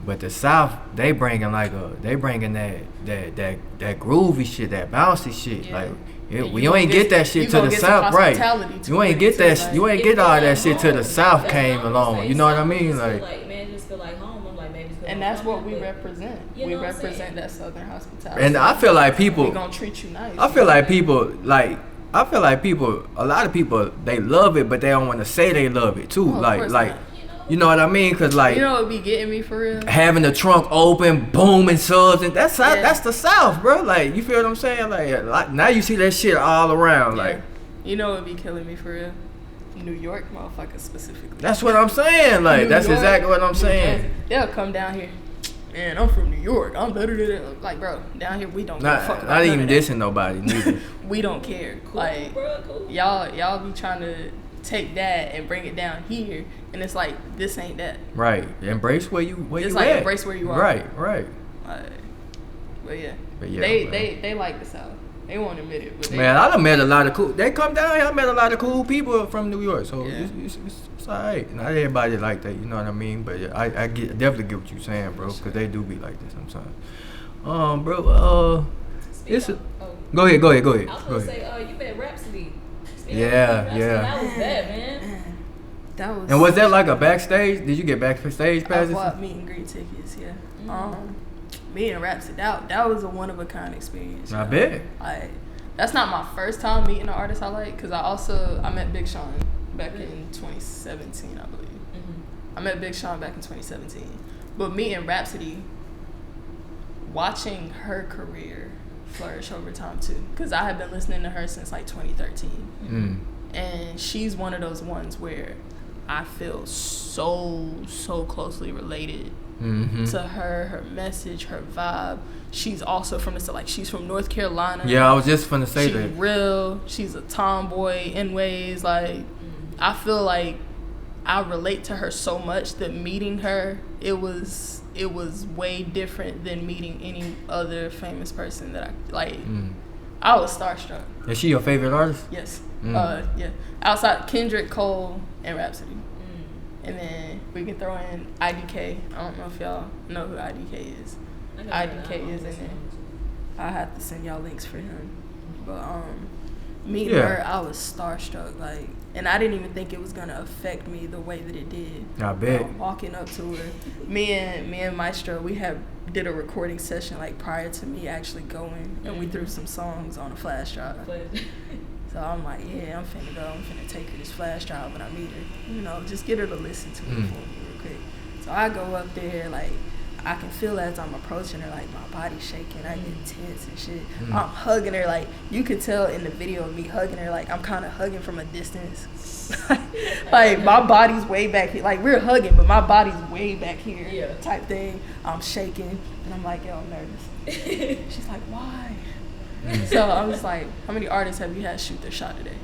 But the South, they bringing that groovy shit, that bouncy shit. Yeah. Like Yeah, you ain't get that shit to the South, right? You ain't get that. You ain't get all that shit till the South That's came what I'm along. saying. You know what I Some mean? just feel Like, man, just feel like home. I'm like, maybe it's 'cause And I'm that's what home, we but represent. you We know what I'm represent saying? that Southern hospitality. and I feel like people. We gonna treat you nice. I feel like people a lot of people, they love it, but they don't want to say they love it too. Oh, of like, course like, not. you know what I mean? Cause like, You know what be getting me for real? having the trunk open, booming subs, and that's Yeah. the South, bro. Like, you feel what I'm saying? Like now you see that shit all around. Yeah. Like, You know what be killing me for real? New York motherfuckers specifically. that's what I'm saying. Like, New that's York, exactly what I'm New saying. Jersey, they'll come down here. Man, I'm from New York. I'm better than that. Like, bro, down here we don't give a fuck about Not none even of that. dissing nobody, neither. We don't care. Cool, Like, bro, cool. y'all be trying to take that and bring it down here, and it's like this ain't that. Right. Embrace where you It's at. like embrace where you are. Right. Like, but yeah, But yeah, man. they like the South. They won't admit it, but they, Man, I done met a lot of cool. They come down here. I met a lot of cool people from New York, so Yeah. it's alright. Not everybody like that, you know what I mean? But yeah, I definitely get what you're saying, bro, because they do be like this sometimes. Bro, it's Oh, go ahead. I was Go gonna ahead. say, you met Rapsody. Speaking Yeah, of Rapsody, yeah. That was that, man. that was. And was that like a backstage? Did you get backstage I passes? bought meet and greet tickets. Yeah. Mm-hmm. Me and Rapsody, that was a one of a kind experience. I you know? bet. Like, that's not my first time meeting an artist I like, because I met Big Sean back in 2017, I believe. I met Big Sean back in 2017. But meeting Rapsody, watching her career flourish over time too, because I have been listening to her since like 2013. And she's one of those ones where I feel so closely related to her message, her vibe. She's also from she's from North Carolina. Yeah, I was just finna say She's that. real. She's a tomboy in ways. Like, I feel like I relate to her so much that meeting her, it was way different than meeting any other famous person that I like. I was starstruck. Is she your favorite artist? Yes. Yeah. Outside Kendrick, Cole, and Rapsody. And then we can throw in IDK. I don't know if y'all know who IDK is. IDK is in there. I have to send y'all links for him. But meeting her, I was starstruck. Like, and I didn't even think it was gonna affect me the way that it did. I bet. Walking up to her, me and Maestro, we did a recording session like prior to me actually going, and we threw some songs on a flash drive. So I'm like, yeah, I'm finna take her this flash drive when I meet her. You know, just get her to listen to it for me real quick. So I go up there, like, I can feel as I'm approaching her, like, my body's shaking. I get tense and shit. I'm hugging her, like, you could tell in the video of me hugging her, like, I'm kind of hugging from a distance. Like, my body's way back here. Like, we're hugging, but my body's way back here type thing. I'm shaking, and I'm like, yo, I'm nervous. She's like, why? So I was like, how many artists have you had shoot their shot today?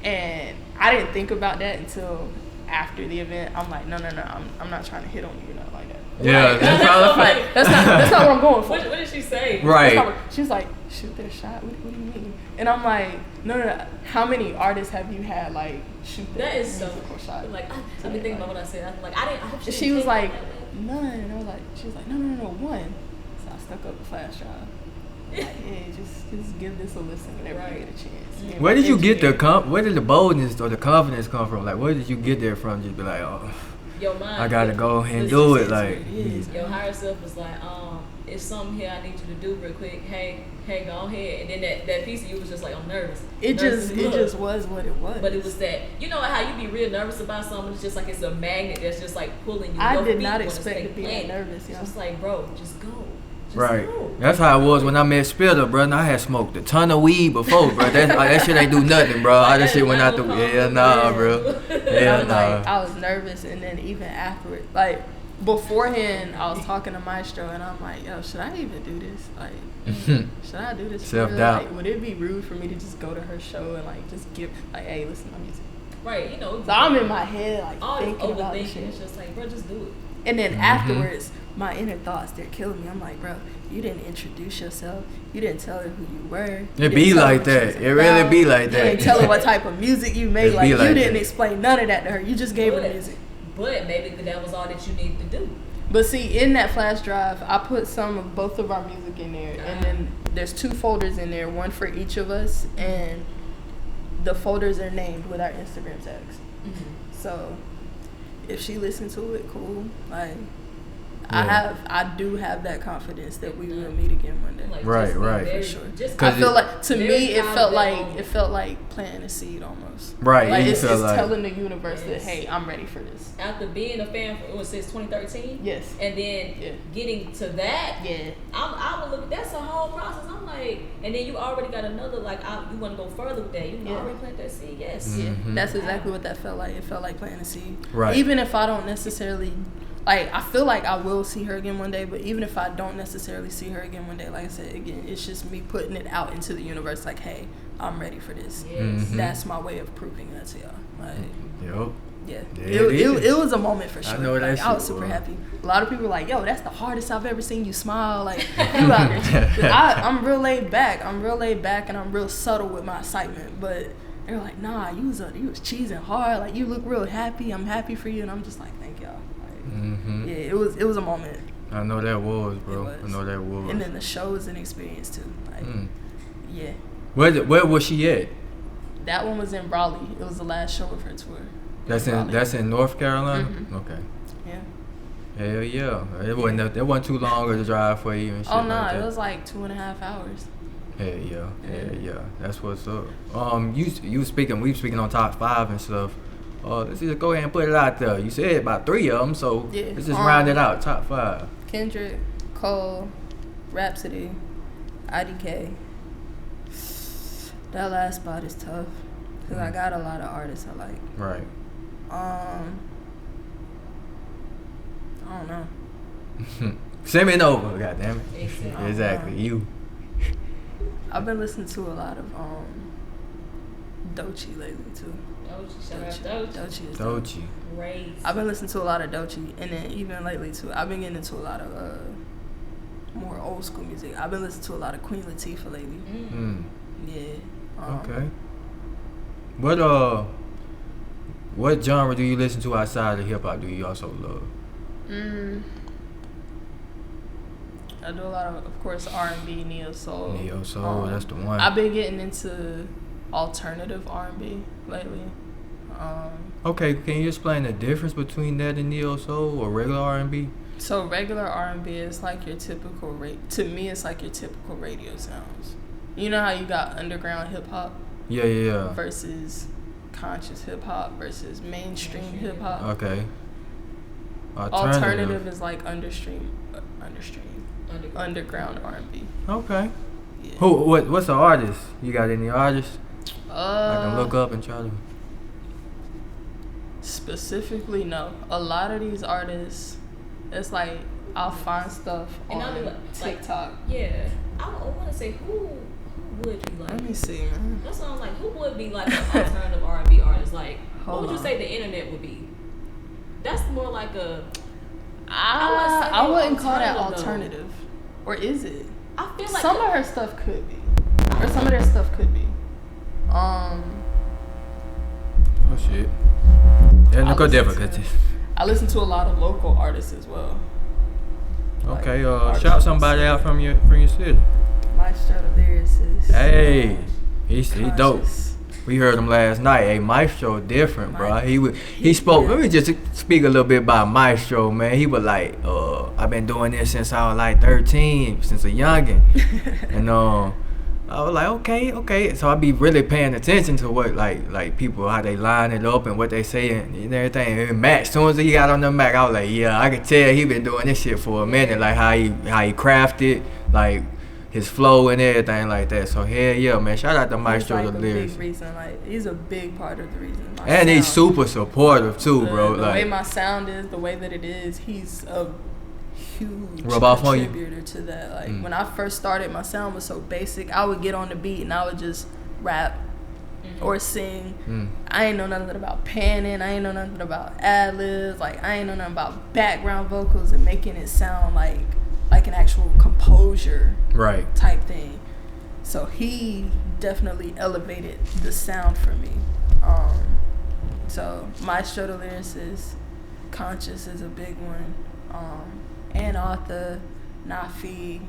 And I didn't think about that until after the event. I'm like, no, I'm not trying to hit on you, nothing like that. Yeah, That's not what I'm going for. What did she say? Right. She was like, shoot their shot? What do you mean? And I'm like, no. How many artists have you had, like, shoot their That is so musical shot? Like, I've been thinking about what I said. I'm like, I hope she was like, none. And I was like, she was like, no, one. So I stuck up the flash drive. Like, yeah, just give this a listen whenever you get a chance. Where did you get where did the boldness or the confidence come from? Like, where did you get there from? Just be like, oh, your mind, I gotta go and do it. Like, your higher self was like, it's something here I need you to do real quick. Hey, go ahead. And then that piece of you was just like, I'm nervous. It just was what it was. But it was that, you know how you be real nervous about something. It's just like it's a magnet that's just like pulling you. I Your did feet not wanna expect stay to be planted. nervous. It's just like, bro, just go. Right. know. That's how it was when I met Spitter, bro. And I had smoked a ton of weed before, bro. That shit ain't do nothing, bro. All that shit went out the hell nah, bro. Hell nah. I was nervous, and then even afterward, like beforehand, I was talking to Maestro, and I'm like, yo, should I even do this? Like, should I do this? for real? Self-doubt. Like, would it be rude for me to just go to her show and like just give like, hey, listen to my music? Right, you know. So I'm in my head like all this thinking about this overthinking. shit. It's just like, bro, just do it. And then afterwards, my inner thoughts, they're killing me. I'm like, bro, you didn't introduce yourself. You didn't tell her who you were. It be like that. It really be like that. You didn't tell her what type of music you made. It Like, be you like didn't that. explain none of that to her. You just gave her the music. But maybe that was all that you needed to do. But see, in that flash drive, I put some of both of our music in there. And then there's 2 folders in there, one for each of us. And the folders are named with our Instagram tags. So if she listened to it, cool. Like, I do have that confidence that we will meet again one day. Like, Right, just be right. very- For sure. just I feel like to very me proud of that moment. it felt like planting a seed almost. Right, Like you it's feel like- telling the universe that Yes. hey, I'm ready for this. After being a fan for since 2013, Yes. and then Yeah. getting to that, Yeah. I would look. That's a whole process. I'm like, and then you already got another like. You want to go further with that? You Yeah. already planted that seed. Yes. Yeah. That's exactly what that felt like. It felt like planting a seed. Right. Even if I don't necessarily like I feel like I will see her again one day, but even if I don't necessarily see her again one day, like I said again, it's just me putting it out into the universe like, hey, I'm ready for this. Yes. That's my way of proving that to y'all. Like Yo. yeah, Yeah, it is. it was a moment for sure. know that Like, I shit was super was. happy. A lot of people were like, "Yo, that's the hardest I've ever seen you smile." Like you out there. I'm real laid back. I'm real laid back, and I'm real subtle with my excitement. But they're like, "Nah, you was cheesing hard. Like you look real happy. I'm happy for you." And I'm just like, "Thank y'all." Like, yeah, it was a moment. I know that was, bro. It I know that was. And then the show was an experience too. Like, yeah, Where was she at? that one was in Raleigh. It was the last show of her tour. That's in North Carolina? Okay. Yeah. Hell yeah. It wasn't too long of a drive for you and shit. Oh no, like that. it was like 2.5 hours. Hell yeah. Hell yeah. That's what's up. We speaking on top 5 and stuff. Let's just go ahead and put it out there. You said about 3 of them, so Yeah. let's just round it out. Top 5. Kendrick, Cole, Rapsody, IDK. That last spot is tough because I got a lot of artists I like. Right. I don't know. Simmy'Nova, goddamn it. Exactly. Exactly. You. I've been listening to a lot of Doechii lately too. Doechii is dope. Doechii. Great. I've been listening to a lot of Doechii, and then even lately too, I've been getting into a lot of more old school music. I've been listening to a lot of Queen Latifah lately. Yeah. Okay. What genre do you listen to outside of hip hop? Do you also love? I do a lot of course, R&B, neo soul. Neo soul, that's the one. I've been getting into alternative R&B lately. Okay, can you explain the difference between that and neo soul or regular R&B? So regular R&B is like your typical to me, it's like your typical radio sounds. You know how you got underground hip hop Yeah. versus conscious hip hop versus mainstream hip hop. Okay. Alternative is like underground R&B. Okay. Yeah. What's the artist? You got any artists? I can look up and try to. Specifically, no. A lot of these artists, it's like I'll find stuff And I'll be on like- TikTok. Yeah. I want to say who would be like. Let me see, man. That's what I'm like. Who would be like an alternative R&B artist? Like, Hold what would you on. say the internet would be? That's more like a. I wouldn't call that alternative, though. alternative. Or is it? I feel like Some of her stuff could be. Or some of their stuff could be. Oh shit. Technical difficulties. I listen to a lot of local artists as well. Okay, Like, shout somebody out from your city. Maestro the lyricist. Hey, he's dope. Conscious. We heard him last night. Hey, Maestro different, bro. He spoke. Let me just speak a little bit about Maestro, man. He was like, I've been doing this since I was like 13, since a youngin. And I was like, okay. So I be really paying attention to what like people, how they line it up and what they say and everything. And Mac, as soon as he got on the Mac, I was like, yeah, I could tell he been doing this shit for a minute. Like how he crafted, like his flow and everything like that. So hell yeah, man. Shout out to Maestro He's the like lyrics. big reason, like he's a big part of the reason. And he's super supportive too, bro. The like way my sound is, the way that it is, he's a huge Rub off on you? contributor to that. Like when I first started, my sound was so basic. I would get on the beat and I would just rap or sing. I ain't know nothing about panning. I ain't know nothing about ad-libs. Like I ain't know nothing about background vocals and making it sound like an actual composure right. type thing. So he definitely elevated the sound for me. So Maestro the lyricist, Conscious is a big one. Makin Alotta, Nafi,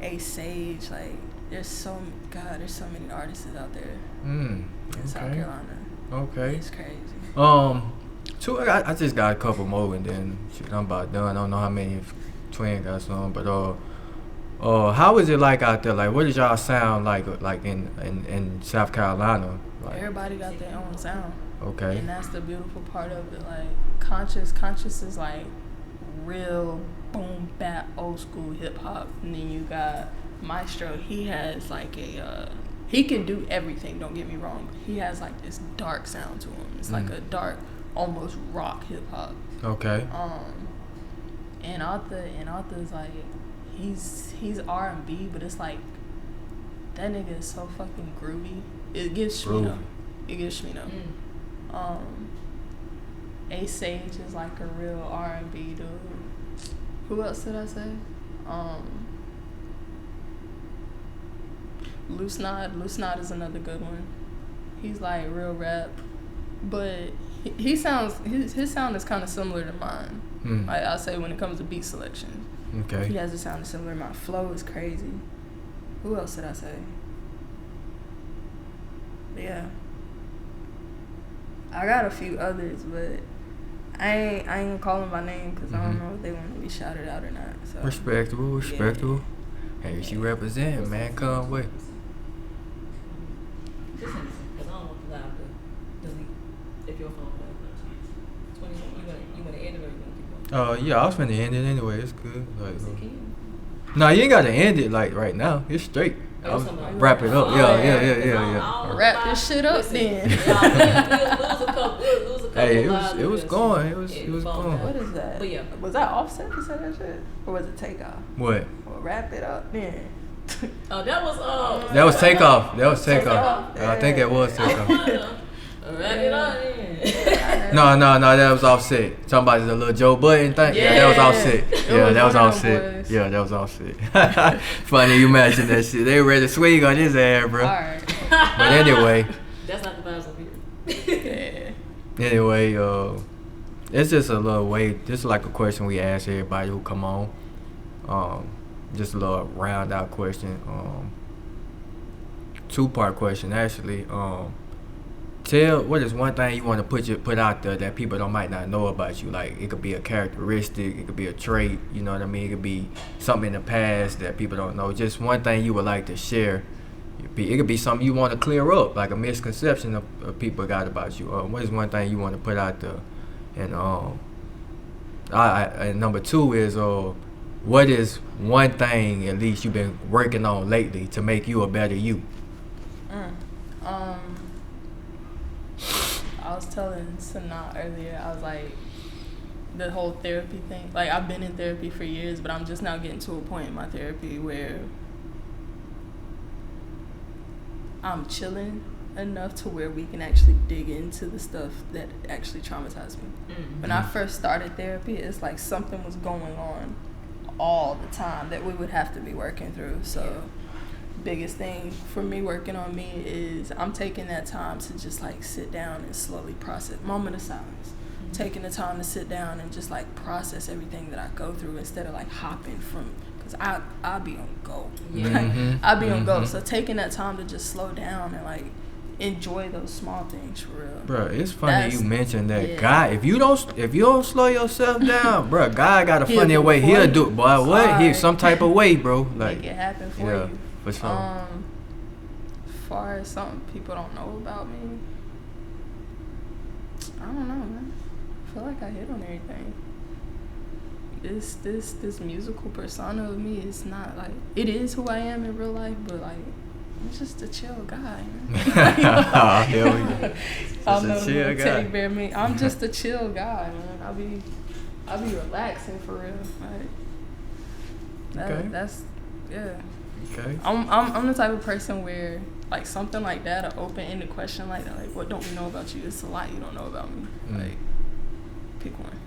A Sage, like there's so many artists out there in South Carolina. Okay. It's crazy. I just got a couple more and then shit, I'm about done. I don't know how many Twin got some, but how is it like out there? Like what does y'all sound like in South Carolina? Like, Everybody got their own sound. okay. And that's the beautiful part of it. Like Conscious is like real boom bap old school hip hop, and then you got Maestro. He has like he can do everything, don't get me wrong. He has like this dark sound to him. It's like a dark, almost rock hip hop. Okay. And Arthur is like he's R&B, but it's like that nigga is so fucking groovy. It gives Shmino. A Sage is like a real R&B dude. Who else did I say? Loose Knot is another good one. He's like real rap, but he sounds his sound is kind of similar to mine. Like I'll say when it comes to beat selection. Okay. He has a sound similar. My flow is crazy. Who else did I say? Yeah. I got a few others, but I ain't gonna call them by name because I don't know if they want to be shouted out or not. So. Respectable. Yeah. Hey, she represent, man. Come with. Because I don't want to live to delete if your phone plays. 20, you want to end it or you want to keep going? Yeah, I was finna end it anyway. It's good. Like, Yes, it can. no, you ain't gotta end it like right now. It's straight. I'll wrap it up. Yeah. Wrap this shit up then. We'll lose a couple. Hey, it lives was this. going. It was going. What is that? But yeah. Was that Offset to say that shit? Or was it Takeoff? What? Well, wrap it up then. Oh, that was That was Takeoff. Takeoff. I think it was Takeoff. Wrap it up then. No, that was Offset. Somebody's a little Joe Budden thing. Yeah, that was Offset. Yeah, that was Offset. Yeah, that was Offset. Funny you mentioned that shit. They ready to swing on his ass, bro. Alright. But anyway. That's not the vibes up here. Yeah. Anyway, it's just a little way. This is like a question we ask everybody who come on. Just a little round out question. 2-part question actually. What is one thing you want to put out there that people might not know about you? Like it could be a characteristic, it could be a trait. You know what I mean? It could be something in the past that people don't know. Just one thing you would like to share. It could be something you want to clear up, like a misconception of people got about you. What is one thing you want to put out there? And and number 2 is what is one thing at least you've been working on lately to make you a better you? I was telling Sanaa earlier, I was like, the whole therapy thing. Like, I've been in therapy for years, but I'm just now getting to a point in my therapy where I'm chilling enough to where we can actually dig into the stuff that actually traumatized me. When I first started therapy, it's like something was going on all the time that we would have to be working through. So biggest thing for me working on me is I'm taking that time to just like sit down and slowly process. Moment of silence. Taking the time to sit down and just like process everything that I go through instead of like hopping from, because I'll be on go. I'll be on go. So taking that time to just slow down and like enjoy those small things for real. Bro, it's funny you mentioned that. God, if you don't slow yourself down, bro, God got a funny way. He'll do it, boy. What? He's some type of way, bro. Like make it happen for you. For sure. far as something people don't know about me, I don't know, man. I feel like I hit on everything. This musical persona of me is not like, it is who I am in real life, but like, I'm just a chill guy, man. Oh, here we go. I'm a chill guy. Teddy bear me. I'm just a chill guy, man. I'll be relaxing for real. Like, Okay. That's yeah. Okay. I'm the type of person where like something like that, an open-ended question like that, like what don't we know about you? It's a lot you don't know about me. Like, pick one.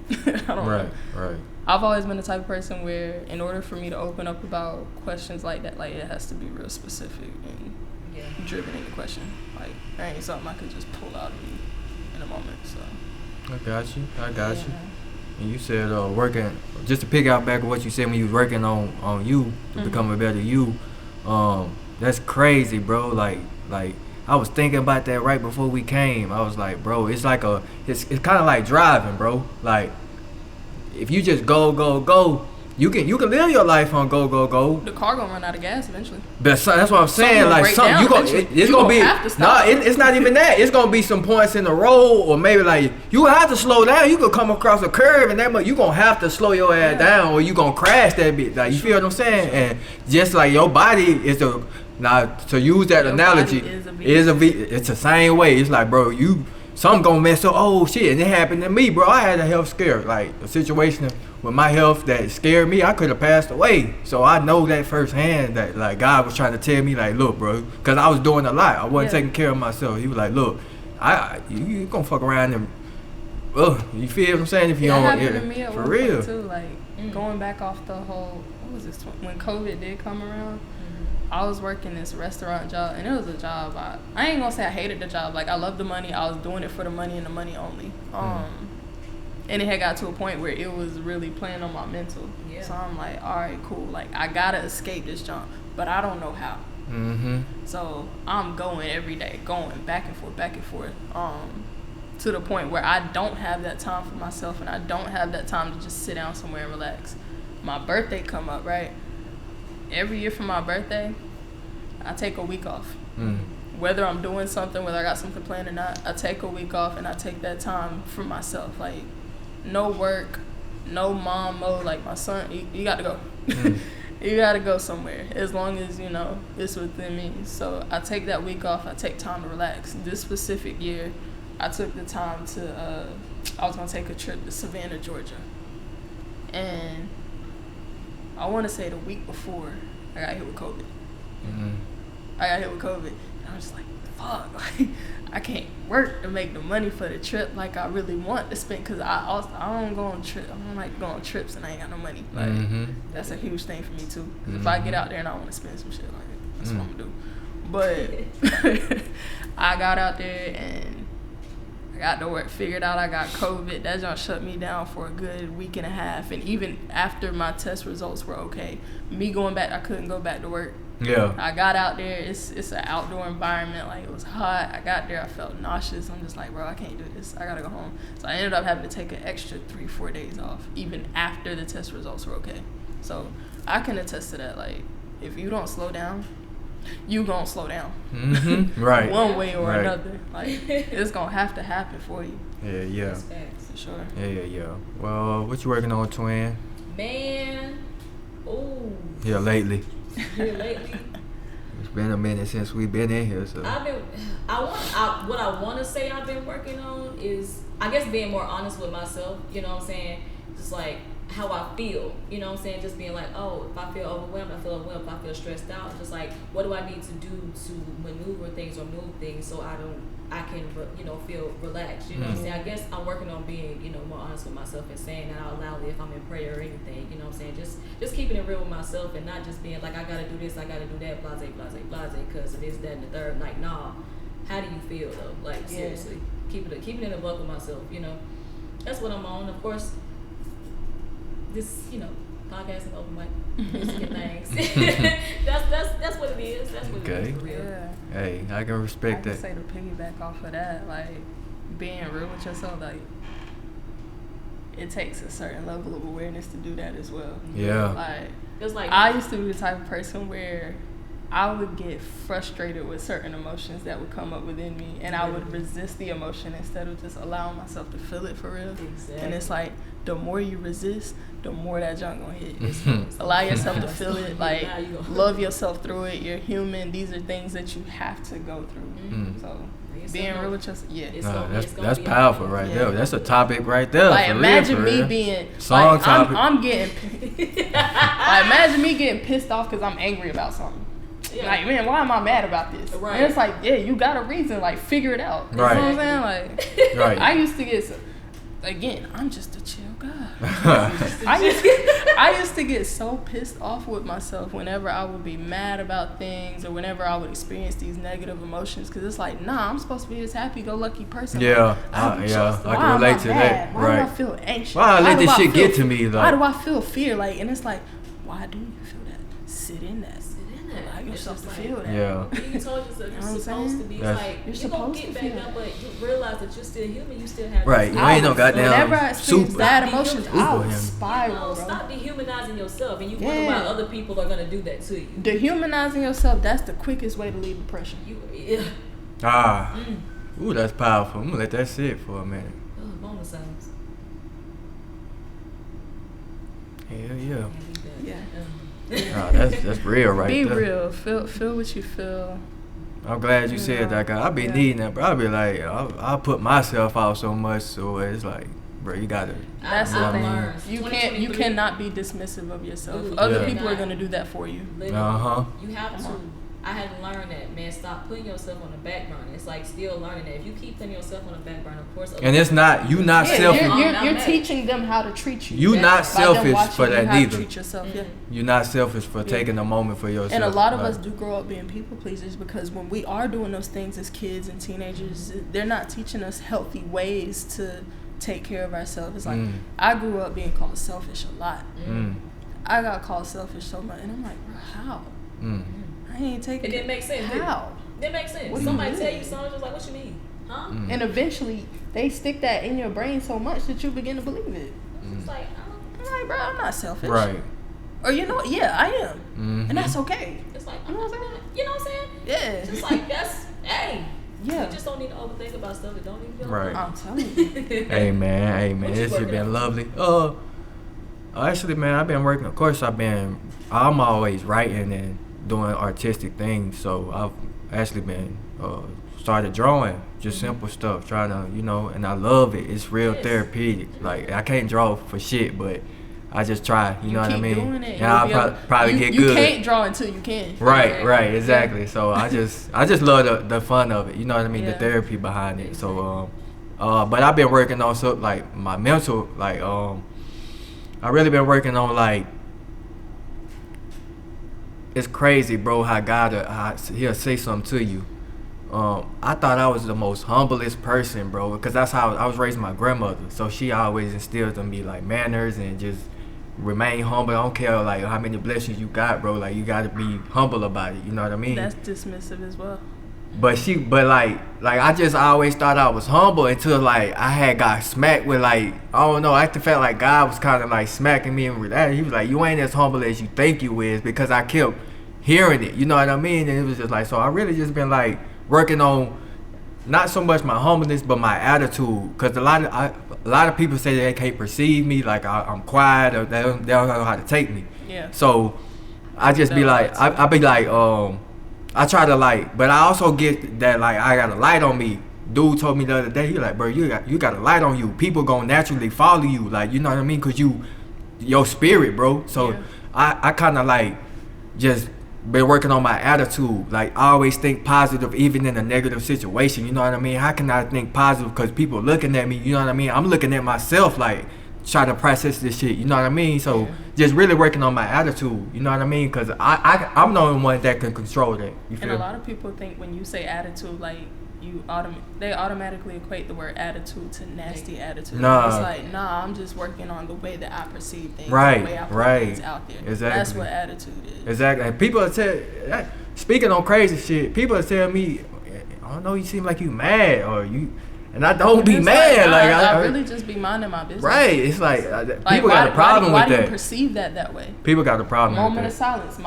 I don't know. Right. I've always been the type of person where in order for me to open up about questions like that, like it has to be real specific and driven in the question. Like there ain't something I could just pull out of me in a moment. So I got you. And you said working, just to pick out back of what you said when you was working on you to become a better you. That's crazy, bro. Like I was thinking about that right before we came. I was like, bro, it's like it's kind of like driving, bro. Like if you just go, you can live your life on go. The car gonna run out of gas eventually. That's what I'm saying. Like something it's gonna be it's not even that. It's gonna be some points in the road, or maybe like you have to slow down. You could come across a curve, and you gonna have to slow your ass down, or you gonna crash that bit. Like you feel what I'm saying? And just like your body is to use that analogy, it's the same way. It's like, bro, something gonna mess up. Oh shit, and it happened to me, bro. I had a health scare, like a situation with my health that scared me. I could have passed away. So I know that firsthand that like God was trying to tell me like, look, bro, because I was doing a lot. I wasn't taking care of myself. He was like, look, you gonna fuck around and you feel what I'm saying? If you don't, happened to me at for one real. point too. Like going back off the whole, what was this? When COVID did come around. I was working this restaurant job, and it was a job. I ain't gonna say I hated the job. Like, I loved the money. I was doing it for the money and the money only. And it had got to a point where it was really playing on my mental. Yeah. So I'm like, all right, cool. Like, I gotta escape this job, but I don't know how. So I'm going every day, going back and forth, to the point where I don't have that time for myself, and I don't have that time to just sit down somewhere and relax. My birthday come up, right? Every year for my birthday, I take a week off. Whether I'm doing something, whether I got something planned or not, I take a week off and I take that time for myself. Like, no work, no mom mode. Like, my son, you got to go. You got to go somewhere as long as, it's within me. So I take that week off. I take time to relax. This specific year, I took the time to, I was going to take a trip to Savannah, Georgia. And I want to say the week before, I got hit with COVID. I got hit with COVID. And I was just like, fuck. Like, I can't work to make the money for the trip like I really want to spend. Because I don't go on trips. I don't like going on trips and I ain't got no money. Like, that's a huge thing for me, too. Because if I get out there and I want to spend some shit, like, that's what I'm going to do. But I got out there and I got to work, figured out I got COVID. That just shut me down for a good week and a half. And even after my test results were okay, me going back, I couldn't go back to work. Yeah. I got out there. It's an outdoor environment. Like, it was hot. I got there. I felt nauseous. I'm just like, bro, I can't do this. I got to go home. So I ended up having to take an extra 3-4 days off, even after the test results were okay. So I can attest to that. Like, if you don't slow down, you gonna slow down. Right. One way or another. Like, it's gonna have to happen for you. Yeah. For sure. Yeah. Well, what you working on, twin? Man. Ooh. Yeah, lately. Lately. It's been a minute since we've been in here, so. What I want to say I've been working on is, I guess, being more honest with myself. You know what I'm saying? Just like how I feel, you know what I'm saying? Just being like, oh, if I feel overwhelmed, I feel overwhelmed. If I feel stressed out, just like, what do I need to do to maneuver things or move things so I can feel relaxed, you know what I'm saying? I guess I'm working on being, more honest with myself and saying that out loudly if I'm in prayer or anything, you know what I'm saying? Just keeping it real with myself and not just being like, I gotta do this, I gotta do that, blase, because it is that and the third. Like, nah, how do you feel though? Like, seriously, keeping it in a buck with myself, That's what I'm on. Of course, this, podcasting, open mic, music and things. that's what it is. That's what it is for real. Yeah. Hey, I can respect that. I can say to piggyback off of that, like, being real with yourself, like, it takes a certain level of awareness to do that as well. Yeah. Like, it's like I used to be the type of person where I would get frustrated with certain emotions that would come up within me, and I would resist the emotion instead of just allowing myself to feel it for real. Exactly. And it's like, the more you resist, the more that junk gonna hit. Allow yourself to feel it, like, love yourself through it. You're human. These are things that you have to go through. So being real with yourself, that's powerful right there. That's a topic right there. Like, imagine me being like, I'm getting like, imagine me getting pissed off because I'm angry about something. Yeah. Like, man, why am I mad about this? Right. And it's like, yeah, you got a reason. Like, figure it out. You know what I'm saying? Like, right. I used to get, again, I'm just a chill guy. I used to get so pissed off with myself whenever I would be mad about things or whenever I would experience these negative emotions, because it's like, nah, I'm supposed to be this happy-go-lucky person. Yeah, I can relate to that. Why do I feel anxious? Why I let this shit get to me? Like, why do I feel fear? Like, and it's like, why do you feel that? Sit in that. Allow yourself to feel that. Yeah. You told yourself you're supposed to be. Yes. Like, you're going to get back up, but you realize that you're still human. You still have right. You ain't no goddamn whenever I experience bad emotions, I would spiral, bro. Stop dehumanizing yourself, and you wonder why other people are going to do that to you. Dehumanizing yourself, that's the quickest way to leave depression. Ooh, that's powerful. I'm going to let that sit for a minute. Bonus sounds. Hell yeah. Yeah. Nah, that's real right there. Be there. real. Feel what you feel. I'm glad you said that, guy. I be needing that, bro. I be like, I'll put myself out so much, so it's like, bro, you gotta. That's the thing. You cannot be dismissive of yourself. Other people are gonna do that for you. You have to. I had to learn that, man. Stop putting yourself on the back burner. It's like still learning that. If you keep putting yourself on the back burner, of course. And it's not selfish. You're teaching them how to treat you. You're not selfish for that neither. Treat yourself. You're not selfish for taking a moment for yourself. And a lot of us do grow up being people pleasers because when we are doing those things as kids and teenagers, they're not teaching us healthy ways to take care of ourselves. It's like I grew up being called selfish a lot. I got called selfish so much, and I'm like, bro, how? I ain't taking it. It didn't make sense. How? It makes sense. Somebody tell you something, just like, what you mean? Huh? And eventually, they stick that in your brain so much that you begin to believe it. It's like, I'm like, bro, I'm not selfish. Right. Or you know, I am. And that's okay. It's like, you know what I'm saying? Yeah. Just like, that's, hey. Yeah. You just don't need to overthink about stuff that don't need to be right. I'm telling you. Hey, man. This has been lovely. Actually, man, I've been working. Of course, I'm always writing and doing artistic things, so I've actually been started drawing, just simple stuff, trying to, and I love it. It's real therapeutic. Like, I can't draw for shit, but I just try, you know what I mean? Doing it, and I'll probably get good. You can't draw until you can. Right, exactly. So I just love the fun of it, you know what I mean? The therapy behind it. So but I've been working on like my mental, like I really been working on, like, it's crazy, bro, how God, he'll say something to you. I thought I was the most humblest person, bro, because that's how I was raised. My grandmother, so she always instilled in me, like, manners and just remain humble. I don't care, like, how many blessings you got, bro. Like, you got to be humble about it. You know what I mean? That's dismissive as well. But like I just always thought I was humble until, like, I had got smacked with, like, I don't know, I felt like God was kind of like smacking me with that. He was like, you ain't as humble as you think you is, because I kept hearing it, you know what I mean? And it was just like, so I really just been, like, working on not so much my humbleness but my attitude, because a lot of people say they can't perceive me, like I'm quiet, or they don't know how to take me. Yeah. So I just be like, I be like, I try to, like, but I also get that, like, I got a light on me. Dude told me the other day, he like, bro, you got a light on you. People gonna naturally follow you, like, you know what I mean? Cause your spirit, bro. So I kind of, like, just been working on my attitude. Like, I always think positive even in a negative situation, you know what I mean? How can I think positive because people looking at me, you know what I mean? I'm looking at myself, like, trying to process this shit, you know what I mean? So just really working on my attitude, you know what I mean? Because I'm the only one that can control that. You feel? And a lot of people think when you say attitude, like, they automatically equate the word attitude to nasty attitude. Nah. It's like, I'm just working on the way that I perceive things, right, the way I put things out there. Exactly. That's what attitude is. Exactly. And people speaking on crazy shit, people tell me, I don't know, you seem like you mad, or you, And I don't be It's mad. Like, I really just be minding my business. right. It's like people why, got a problem why with do that. you perceive that way? People got a problem Moment of with that. silence.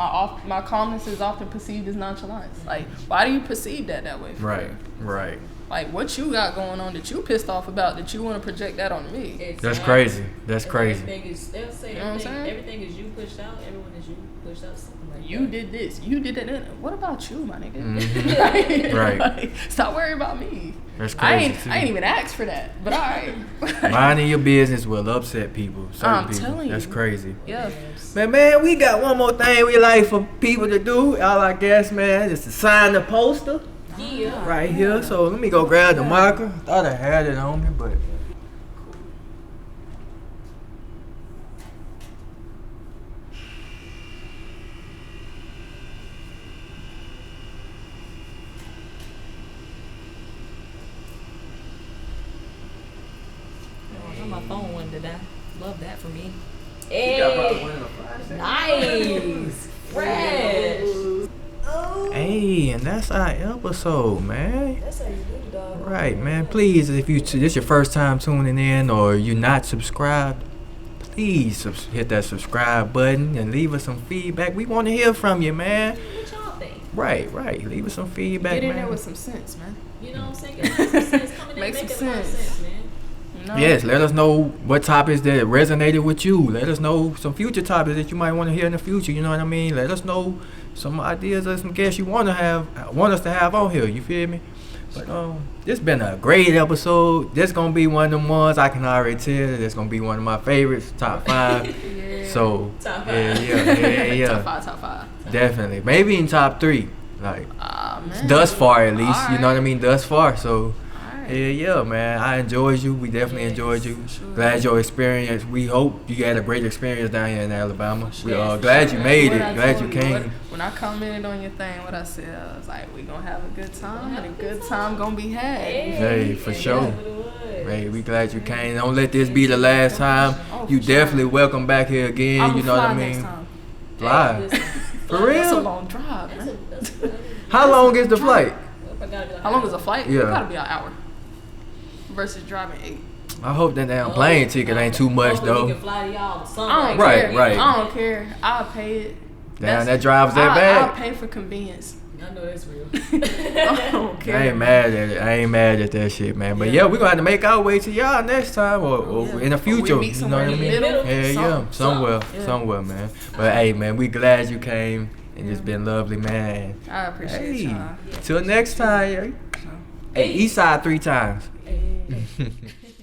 My calmness is often perceived as nonchalance. Like, why do you perceive that way? For Right, real? right. Like, what you got going on that you pissed off about that you want to project that on me? Exactly. That's crazy. That's And crazy. Everything is, they'll say You know what I'm saying? everything is you pushed out. Everyone is you pushed out. Something like You that. did this. You did that. What about you, my nigga? Mhm. Right. Like, stop worrying about me. That's I crazy. ain't even asked for that. But all right. Minding your business will upset people. Certain I'm people. telling That's you. crazy. Yeah. Man, we got one more thing we like for people to do. All I guess, man, is to sign the poster Yeah. right here. So let me go grab the marker. Thought I had it on me, but. Oh, my phone one today. Love that for me. Hey, nice, fresh. Hey, and that's our episode, man. That's how you do it, dog. Right, man. Please, if this your first time tuning in or you're not subscribed, please hit that subscribe button and leave us some feedback. We want to hear from you, man. What y'all think? Right. Leave us some feedback, Get in man. there with some sense, man. You know what I'm saying? Make some sense. Come in there, Make some make a lot of sense. sense, man. You know? Yes, let us know what topics that resonated with you. Let us know some future topics that you might want to hear in the future. You know what I mean? Let us know some ideas or some guests you want us to have on here. You feel me? But this been a great episode. This gonna be one of them ones I can already tell. This gonna be one of my favorites, top 5. Yeah. So Top yeah. Top five. Definitely, maybe in top 3. Like Man. thus far at least. All You know what I right. mean? Thus far. So. Alright. Yeah, man. I enjoyed you. We definitely enjoyed you. Sure. Glad your experience. We hope you had a great experience down here in Alabama. We Yes, for glad sure. you made What it. I Glad told you came. When I commented on your thing, what I said, I was like, we gonna have a good time, and a good time gonna be had. Hey, for and sure. that's what it was. Hey, we glad you came. Don't let this be the last time. Oh, You for sure. definitely welcome back here again. I'm You know what I fly next mean? time. Fly. Listen, For That's a real? long drive, man. How long is the flight? How long is a flight? Yeah. It gotta be an hour. Versus driving 8. I hope that damn plane ticket ain't too much Hopefully we though. can fly to y'all to I don't Right, care. right. I don't care. I'll pay it. Damn, that drive's that I'll bad. pay for convenience. I know that's real. I don't care. I ain't mad at it. I ain't mad at that shit, man. But yeah, we're gonna have to make our way to y'all next time or Yeah. in the Or we future. meet You know what I somewhere in the mean? middle. Yeah, somewhere, Yeah. somewhere, man. But hey, man, we glad you came and it's been lovely, man. I appreciate Hey, y'all. till next time. Yeah. Hey, East Side 3 times. Hey.